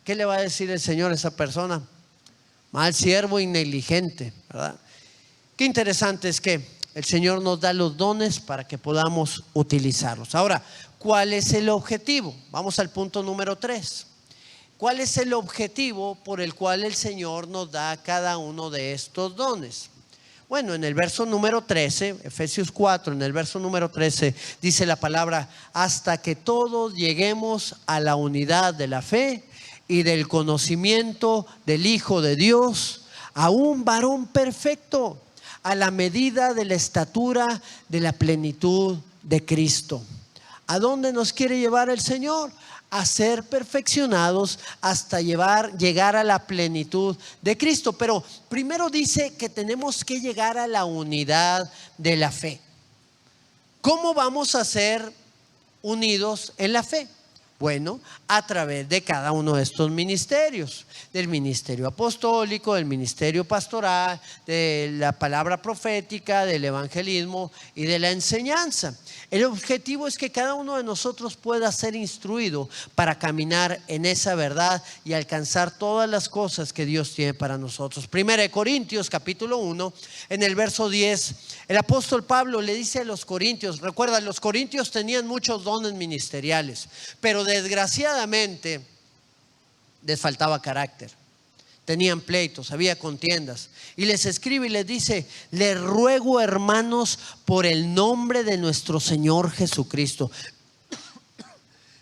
¿Qué le va a decir el Señor a esa persona? Mal siervo y negligente, ¿verdad? Qué interesante es que el Señor nos da los dones para que podamos utilizarlos. Ahora, ¿cuál es el objetivo? Vamos al punto número 3. ¿Cuál es el objetivo por el cual el Señor nos da cada uno de estos dones? Bueno, en el verso número 13, Efesios 4, en el verso número 13, dice la palabra: hasta que todos lleguemos a la unidad de la fe y del conocimiento del Hijo de Dios, a un varón perfecto, a la medida de la estatura de la plenitud de Cristo. ¿A dónde nos quiere llevar el Señor? A ser perfeccionados hasta llegar a la plenitud de Cristo. Pero primero dice que tenemos que llegar a la unidad de la fe. ¿Cómo vamos a ser unidos en la fe? Bueno, a través de cada uno de estos ministerios: del ministerio apostólico, del ministerio pastoral, de la palabra profética, del evangelismo y de la enseñanza. El objetivo es que cada uno de nosotros pueda ser instruido para caminar en esa verdad y alcanzar todas las cosas que Dios tiene para nosotros. Primera de Corintios capítulo 1, en el verso 10, el apóstol Pablo le dice a los corintios: recuerda, los corintios tenían muchos dones ministeriales, pero desgraciadamente les faltaba carácter. Tenían pleitos, había contiendas, y les escribe y les dice: les ruego, hermanos, por el nombre de nuestro Señor Jesucristo.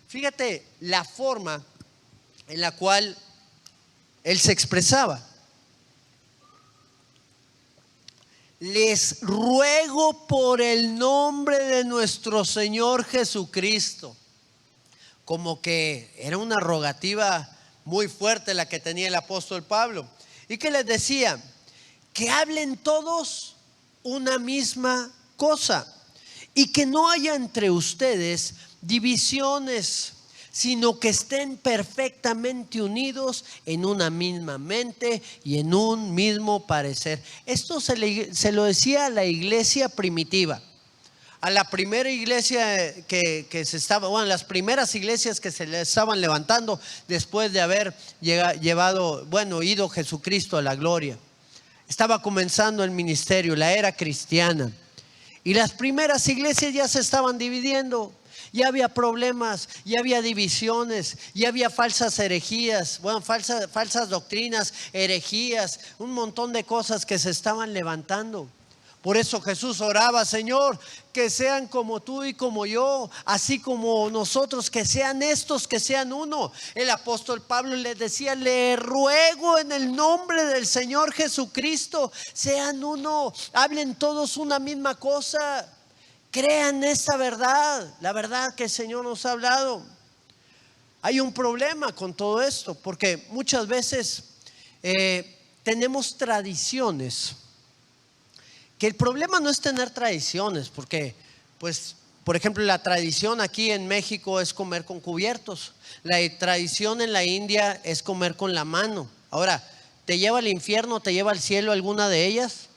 Fíjate la forma en la cual él se expresaba: les ruego por el nombre de nuestro Señor Jesucristo. Como que era una rogativa muy fuerte la que tenía el apóstol Pablo. ¿Y qué les decía? Que hablen todos una misma cosa, y que no haya entre ustedes divisiones, sino que estén perfectamente unidos en una misma mente y en un mismo parecer. Esto se lo decía a la iglesia primitiva, a la primera iglesia que se estaba, bueno, las primeras iglesias que se le estaban levantando después de haber ido Jesucristo a la gloria. Estaba comenzando el ministerio, la era cristiana, y las primeras iglesias ya se estaban dividiendo. Ya había problemas, ya había divisiones, ya había falsas herejías, falsas doctrinas, herejías, un montón de cosas que se estaban levantando. Por eso Jesús oraba: Señor, que sean como tú y como yo, así como nosotros, que sean estos, que sean uno. El apóstol Pablo les decía: le ruego en el nombre del Señor Jesucristo, sean uno, hablen todos una misma cosa, crean esa verdad, la verdad que el Señor nos ha hablado. Hay un problema con todo esto, porque muchas veces tenemos tradiciones que el problema no es tener tradiciones, porque pues por ejemplo la tradición aquí en México es comer con cubiertos, la tradición en la India es comer con la mano. Ahora, ¿te lleva al infierno, te lleva al cielo alguna de ellas?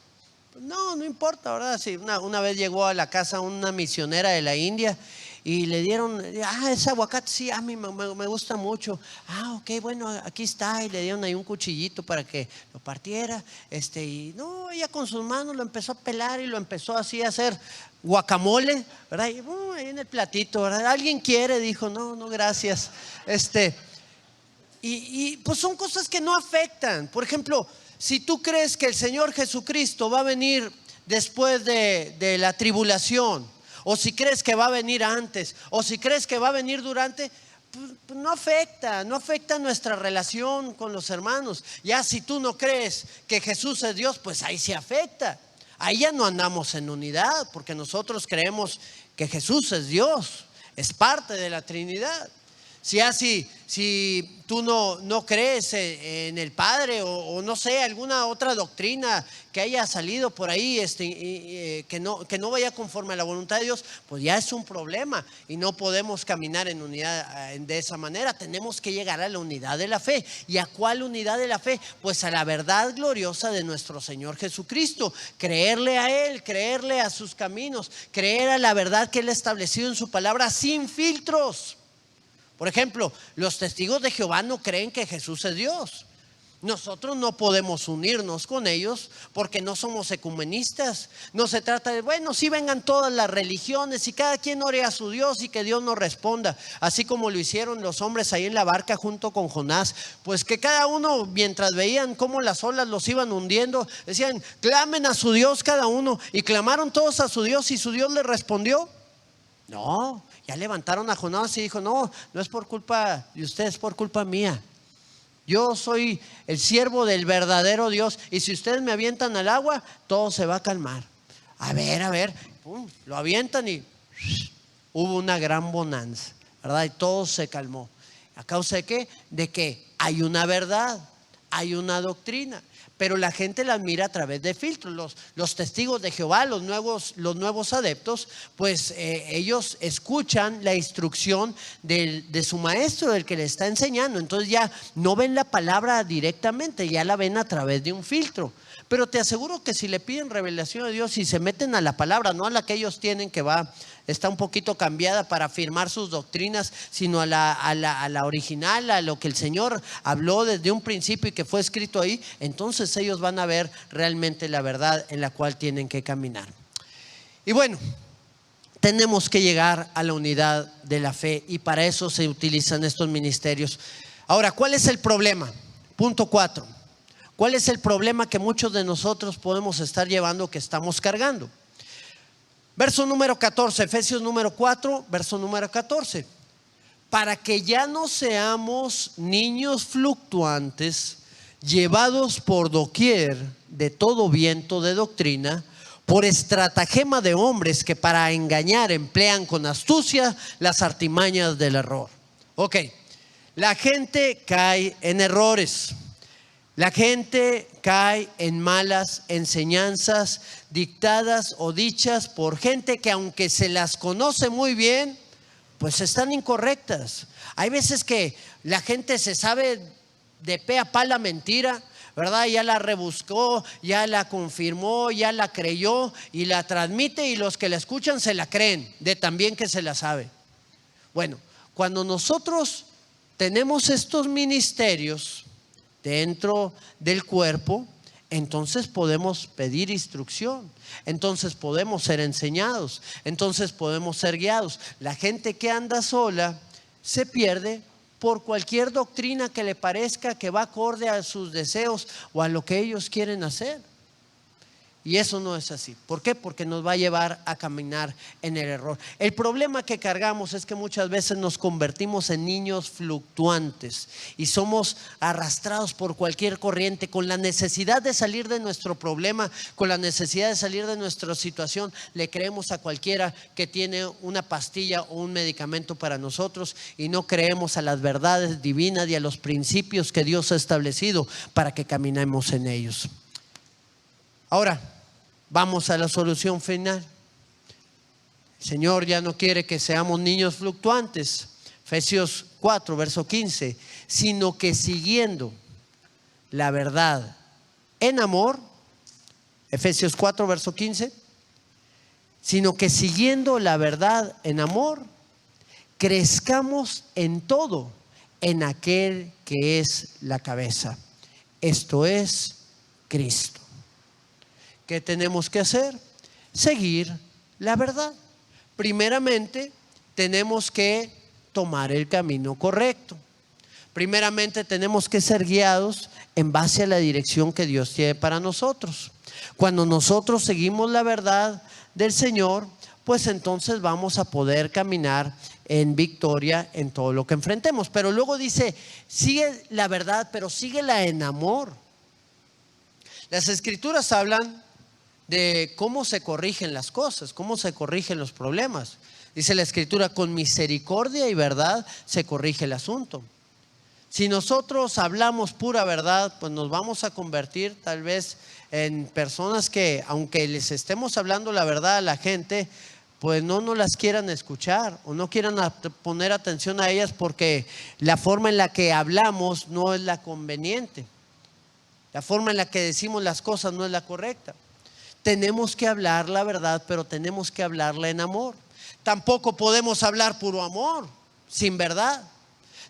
No, no importa, ¿verdad? Sí, una vez llegó a la casa una misionera de la India y le dieron, ese aguacate sí, a mí me gusta mucho. Ok, bueno, aquí está. Y le dieron ahí un cuchillito para que lo partiera. Y no, ella con sus manos lo empezó a pelar y lo empezó así a hacer guacamole, ¿verdad? Y ahí en el platito, ¿verdad? ¿Alguien quiere? Dijo, no, no, gracias. Y pues son cosas que no afectan. Por ejemplo, si tú crees que el Señor Jesucristo va a venir después de la tribulación, o si crees que va a venir antes, o si crees que va a venir durante, pues no afecta nuestra relación con los hermanos. Ya si tú no crees que Jesús es Dios, pues ahí sí afecta. Ahí ya no andamos en unidad, porque nosotros creemos que Jesús es Dios, es parte de la Trinidad. Si tú no crees en el Padre, o no sé, alguna otra doctrina que haya salido por ahí, que no vaya conforme a la voluntad de Dios, pues ya es un problema y no podemos caminar en unidad de esa manera. Tenemos que llegar a la unidad de la fe. ¿Y a cuál unidad de la fe? Pues a la verdad gloriosa de nuestro Señor Jesucristo. Creerle a Él, creerle a sus caminos, creer a la verdad que Él ha establecido en su palabra sin filtros. Por ejemplo, los testigos de Jehová no creen que Jesús es Dios. Nosotros no podemos unirnos con ellos porque no somos ecumenistas. No se trata de, bueno, sí vengan todas las religiones y cada quien ore a su Dios y que Dios nos responda. Así como lo hicieron los hombres ahí en la barca junto con Jonás. Pues que cada uno, mientras veían cómo las olas los iban hundiendo, decían, clamen a su Dios cada uno. Y clamaron todos a su Dios y su Dios les respondió. No, ya levantaron a Jonás y dijo, no es por culpa de ustedes, es por culpa mía. Yo soy el siervo del verdadero Dios y si ustedes me avientan al agua, todo se va a calmar. A ver, pum, lo avientan y hubo una gran bonanza, ¿verdad? Y todo se calmó. ¿A causa de qué? De que hay una verdad, hay una doctrina. Pero la gente la mira a través de filtros. Los testigos de Jehová, los nuevos adeptos, pues ellos escuchan la instrucción de su maestro, del que le está enseñando. Entonces ya no ven la palabra directamente, ya la ven a través de un filtro. Pero te aseguro que si le piden revelación de Dios y se meten a la palabra, no a la que ellos tienen, que está un poquito cambiada para afirmar sus doctrinas, sino a la original, a lo que el Señor habló desde un principio y que fue escrito ahí, entonces ellos van a ver realmente la verdad en la cual tienen que caminar. Y bueno, tenemos que llegar a la unidad de la fe y para eso se utilizan estos ministerios. Ahora, ¿cuál es el problema? Punto 4. ¿Cuál es el problema que muchos de nosotros podemos estar llevando, que estamos cargando? Verso número 14, Efesios número 4, verso número 14. Para que ya no seamos niños fluctuantes, llevados por doquier de todo viento de doctrina, por estratagema de hombres que para engañar emplean con astucia las artimañas del error. Ok, la gente cae en errores. La gente cae en malas enseñanzas dictadas o dichas por gente que aunque se las conoce muy bien, pues están incorrectas. Hay veces que la gente se sabe de pe a pa la mentira, ¿verdad? Ya la rebuscó, ya la confirmó, ya la creyó y la transmite y los que la escuchan se la creen de tan bien que se la sabe. Bueno, cuando nosotros tenemos estos ministerios dentro del cuerpo, entonces podemos pedir instrucción, entonces podemos ser enseñados, entonces podemos ser guiados. La gente que anda sola se pierde por cualquier doctrina que le parezca que va acorde a sus deseos o a lo que ellos quieren hacer. Y eso no es así. ¿Por qué? Porque nos va a llevar a caminar en el error. El problema que cargamos es que muchas veces nos convertimos en niños fluctuantes y somos arrastrados por cualquier corriente con la necesidad de salir de nuestro problema, con la necesidad de salir de nuestra situación. Le creemos a cualquiera que tiene una pastilla o un medicamento para nosotros y no creemos a las verdades divinas y a los principios que Dios ha establecido para que caminemos en ellos. Ahora, vamos a la solución final. El Señor ya no quiere que seamos niños fluctuantes. Efesios 4, verso 15. Sino que siguiendo la verdad en amor. Efesios 4, verso 15. Sino que siguiendo la verdad en amor, crezcamos en todo en aquel que es la cabeza. Esto es Cristo. ¿Qué tenemos que hacer? Seguir la verdad. Primeramente, tenemos que tomar el camino correcto. Primeramente, tenemos que ser guiados en base a la dirección que Dios tiene para nosotros. Cuando nosotros seguimos la verdad del Señor, pues entonces vamos a poder caminar en victoria en todo lo que enfrentemos. Pero luego dice, sigue la verdad, pero síguela en amor. Las Escrituras hablan de cómo se corrigen las cosas, cómo se corrigen los problemas. Dice la Escritura, con misericordia y verdad se corrige el asunto. Si nosotros hablamos pura verdad, pues nos vamos a convertir tal vez en personas que, aunque les estemos hablando la verdad a la gente, pues no nos las quieran escuchar o no quieran poner atención a ellas, porque la forma en la que hablamos no es la conveniente. La forma en la que decimos las cosas no es la correcta. Tenemos que hablar la verdad, pero tenemos que hablarla en amor. Tampoco podemos hablar puro amor sin verdad.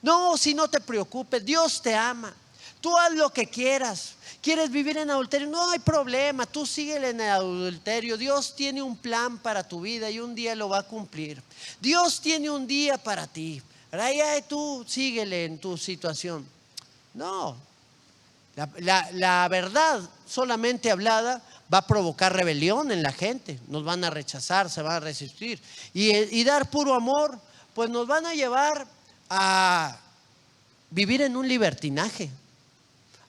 No, si no te preocupes, Dios te ama. Tú haz lo que quieras. ¿Quieres vivir en adulterio? No hay problema, tú síguele en el adulterio. Dios tiene un plan para tu vida y un día lo va a cumplir. Dios tiene un día para ti. Ya tú síguele en tu situación. No, la verdad solamente hablada va a provocar rebelión en la gente. Nos van a rechazar, se van a resistir. Y dar puro amor, pues nos van a llevar a vivir en un libertinaje,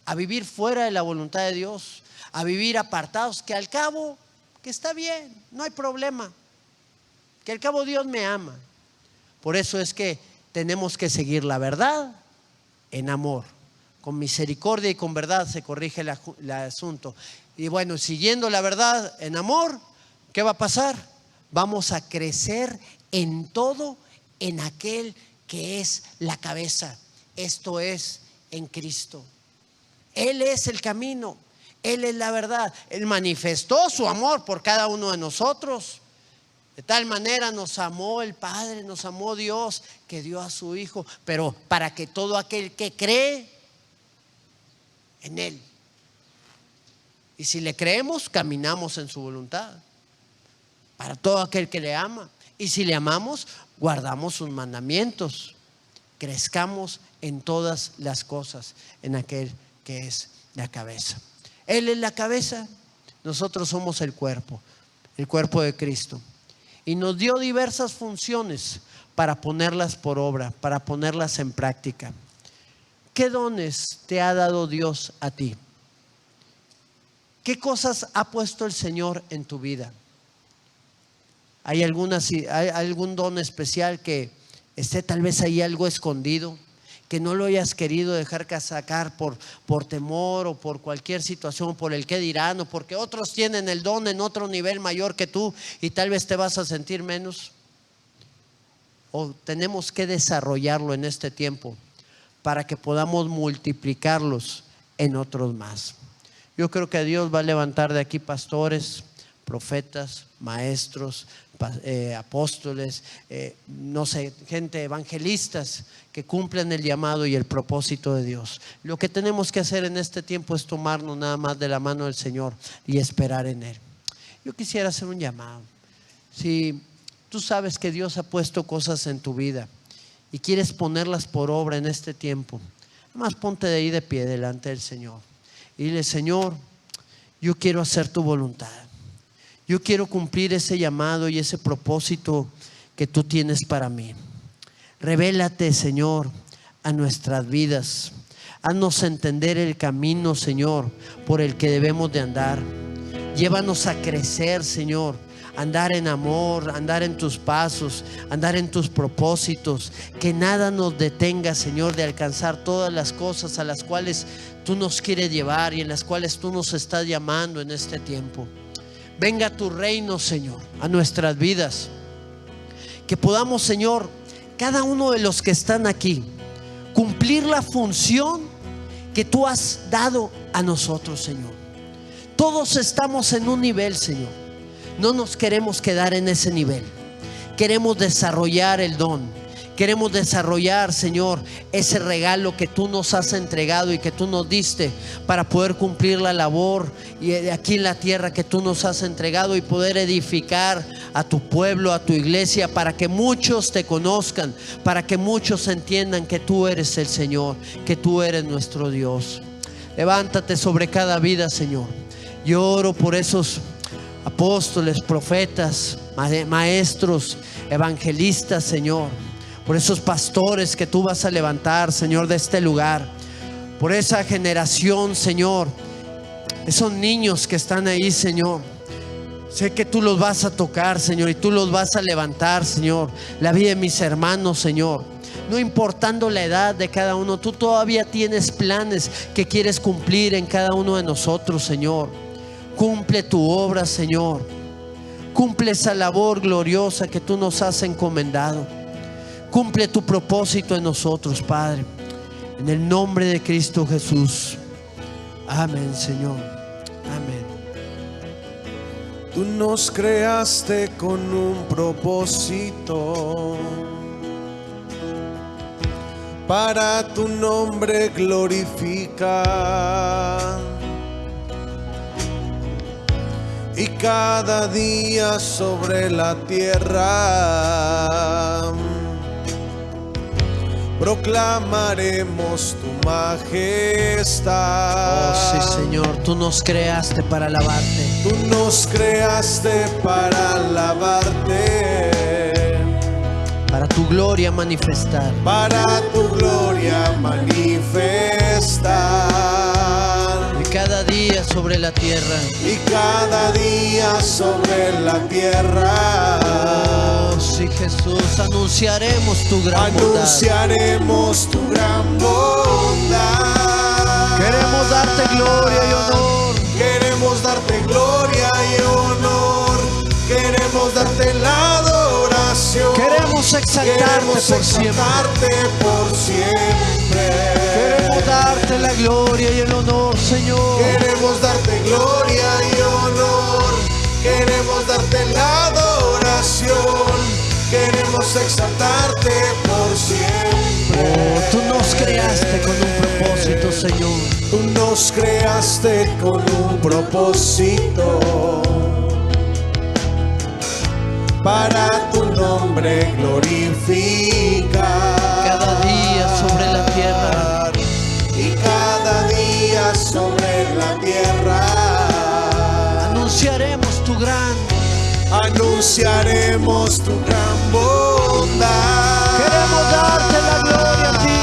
a vivir fuera de la voluntad de Dios, a vivir apartados, que al cabo, que está bien, no hay problema, que al cabo Dios me ama. Por eso es que tenemos que seguir la verdad en amor. Con misericordia y con verdad se corrige el asunto. Y bueno, siguiendo la verdad en amor, ¿qué va a pasar? Vamos a crecer en todo en aquel que es la cabeza. Esto es en Cristo. Él es el camino, Él es la verdad. Él manifestó su amor por cada uno de nosotros. De tal manera nos amó el Padre, nos amó Dios, que dio a su Hijo, pero para que todo aquel que cree en Él, y si le creemos, caminamos en su voluntad. Para todo aquel que le ama, y si le amamos, guardamos sus mandamientos. Crezcamos en todas las cosas en aquel que es la cabeza. Él es la cabeza, nosotros somos el cuerpo de Cristo. Y nos dio diversas funciones para ponerlas por obra, para ponerlas en práctica. ¿Qué dones te ha dado Dios a ti? ¿Qué cosas ha puesto el Señor en tu vida? ¿Hay algún don especial que esté tal vez ahí algo escondido, que no lo hayas querido dejar sacar por temor o por cualquier situación, por el qué dirán, o porque otros tienen el don en otro nivel mayor que tú y tal vez te vas a sentir menos? O tenemos que desarrollarlo en este tiempo para que podamos multiplicarlos en otros más. Yo creo que Dios va a levantar de aquí pastores, profetas, maestros, apóstoles, no sé, gente, evangelistas que cumplen el llamado y el propósito de Dios. Lo que tenemos que hacer en este tiempo es tomarnos nada más de la mano del Señor y esperar en Él. Yo quisiera hacer un llamado. Si tú sabes que Dios ha puesto cosas en tu vida y quieres ponerlas por obra en este tiempo, nada más ponte de ahí de pie delante del Señor y dile: Señor, yo quiero hacer tu voluntad. Yo quiero cumplir ese llamado y ese propósito que tú tienes para mí. Revélate, Señor, a nuestras vidas. Haznos entender el camino, Señor, por el que debemos de andar. Llévanos a crecer, Señor, andar en amor, andar en tus pasos, andar en tus propósitos. Que nada nos detenga, Señor, de alcanzar todas las cosas a las cuales tú nos quieres llevar y en las cuales tú nos estás llamando en este tiempo. Venga tu reino, Señor, a nuestras vidas. Que podamos, Señor, cada uno de los que están aquí, cumplir la función que tú has dado a nosotros, Señor. Todos estamos en un nivel, Señor. No nos queremos quedar en ese nivel. Queremos desarrollar el don. Queremos desarrollar, Señor, ese regalo que tú nos has entregado y que tú nos diste para poder cumplir la labor y aquí en la tierra que tú nos has entregado, y poder edificar a tu pueblo, a tu iglesia, para que muchos te conozcan, para que muchos entiendan que tú eres el Señor, que tú eres nuestro Dios. Levántate sobre cada vida, Señor. Yo oro por esos apóstoles, profetas, maestros, evangelistas, Señor. Por esos pastores que tú vas a levantar, Señor, de este lugar. Por esa generación, Señor. Esos niños que están ahí, Señor. Sé que tú los vas a tocar, Señor, y tú los vas a levantar, Señor. La vida de mis hermanos, Señor. No importando la edad de cada uno, tú todavía tienes planes que quieres cumplir en cada uno de nosotros, Señor. Cumple tu obra, Señor. Cumple esa labor gloriosa que tú nos has encomendado. Cumple tu propósito en nosotros, Padre. En el nombre de Cristo Jesús. Amén, Señor. Amén. Tú nos creaste con un propósito, para tu nombre glorificar. Y cada día sobre la tierra proclamaremos tu majestad. Oh sí, Señor, tú nos creaste para alabarte. Tú nos creaste para alabarte, para tu gloria manifestar. Para tu gloria manifestar. Y cada día sobre la tierra. Y cada día sobre la tierra. Oh sí, Jesús, anunciaremos tu gran bondad. Anunciaremos tu gran bondad. Queremos darte gloria y honor. Queremos darte gloria y honor. Queremos darte la adoración. Queremos exaltarte por siempre. Queremos darte la gloria y el honor, Señor. Queremos darte gloria y honor. Queremos darte la adoración. Queremos exaltarte por siempre. Oh, tú nos creaste con un propósito, Señor. Tú nos creaste con un propósito, para tu nombre glorificar. Cada día sobre la tierra. Y cada día sobre la tierra anunciaremos tu gran bondad. Queremos darte la gloria a ti.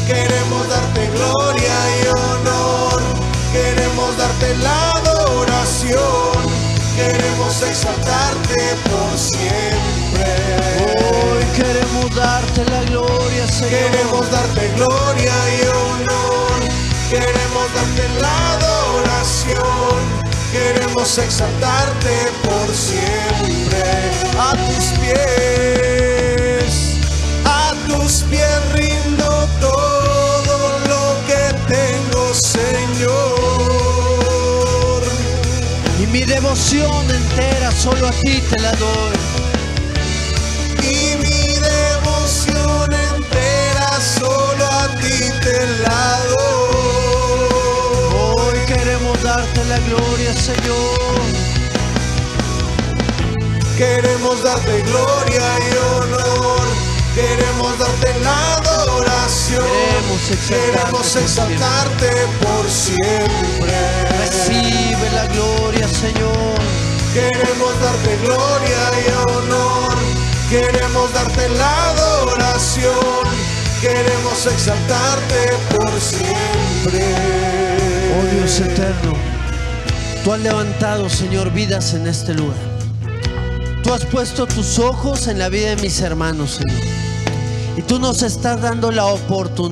Queremos darte gloria y honor. Queremos darte la adoración. Queremos exaltarte por siempre. Hoy queremos darte la gloria, Señor. Queremos darte gloria y honor. Queremos darte la adoración. Queremos exaltarte por siempre. A tus pies rindo todo lo que tengo, Señor. Y mi devoción entera solo a ti te la doy. Y mi devoción entera solo a ti te la doy. Hoy queremos darte la gloria, Señor. Queremos darte gloria y honor. Queremos darte la adoración. Queremos exaltarte por siempre. Recibe la gloria, Señor. Queremos darte gloria y honor. Queremos darte la adoración. Queremos exaltarte por siempre. Oh Dios eterno, tú has levantado, Señor, vidas en este lugar. Tú has puesto tus ojos en la vida de mis hermanos, Señor. Y tú nos estás dando la oportunidad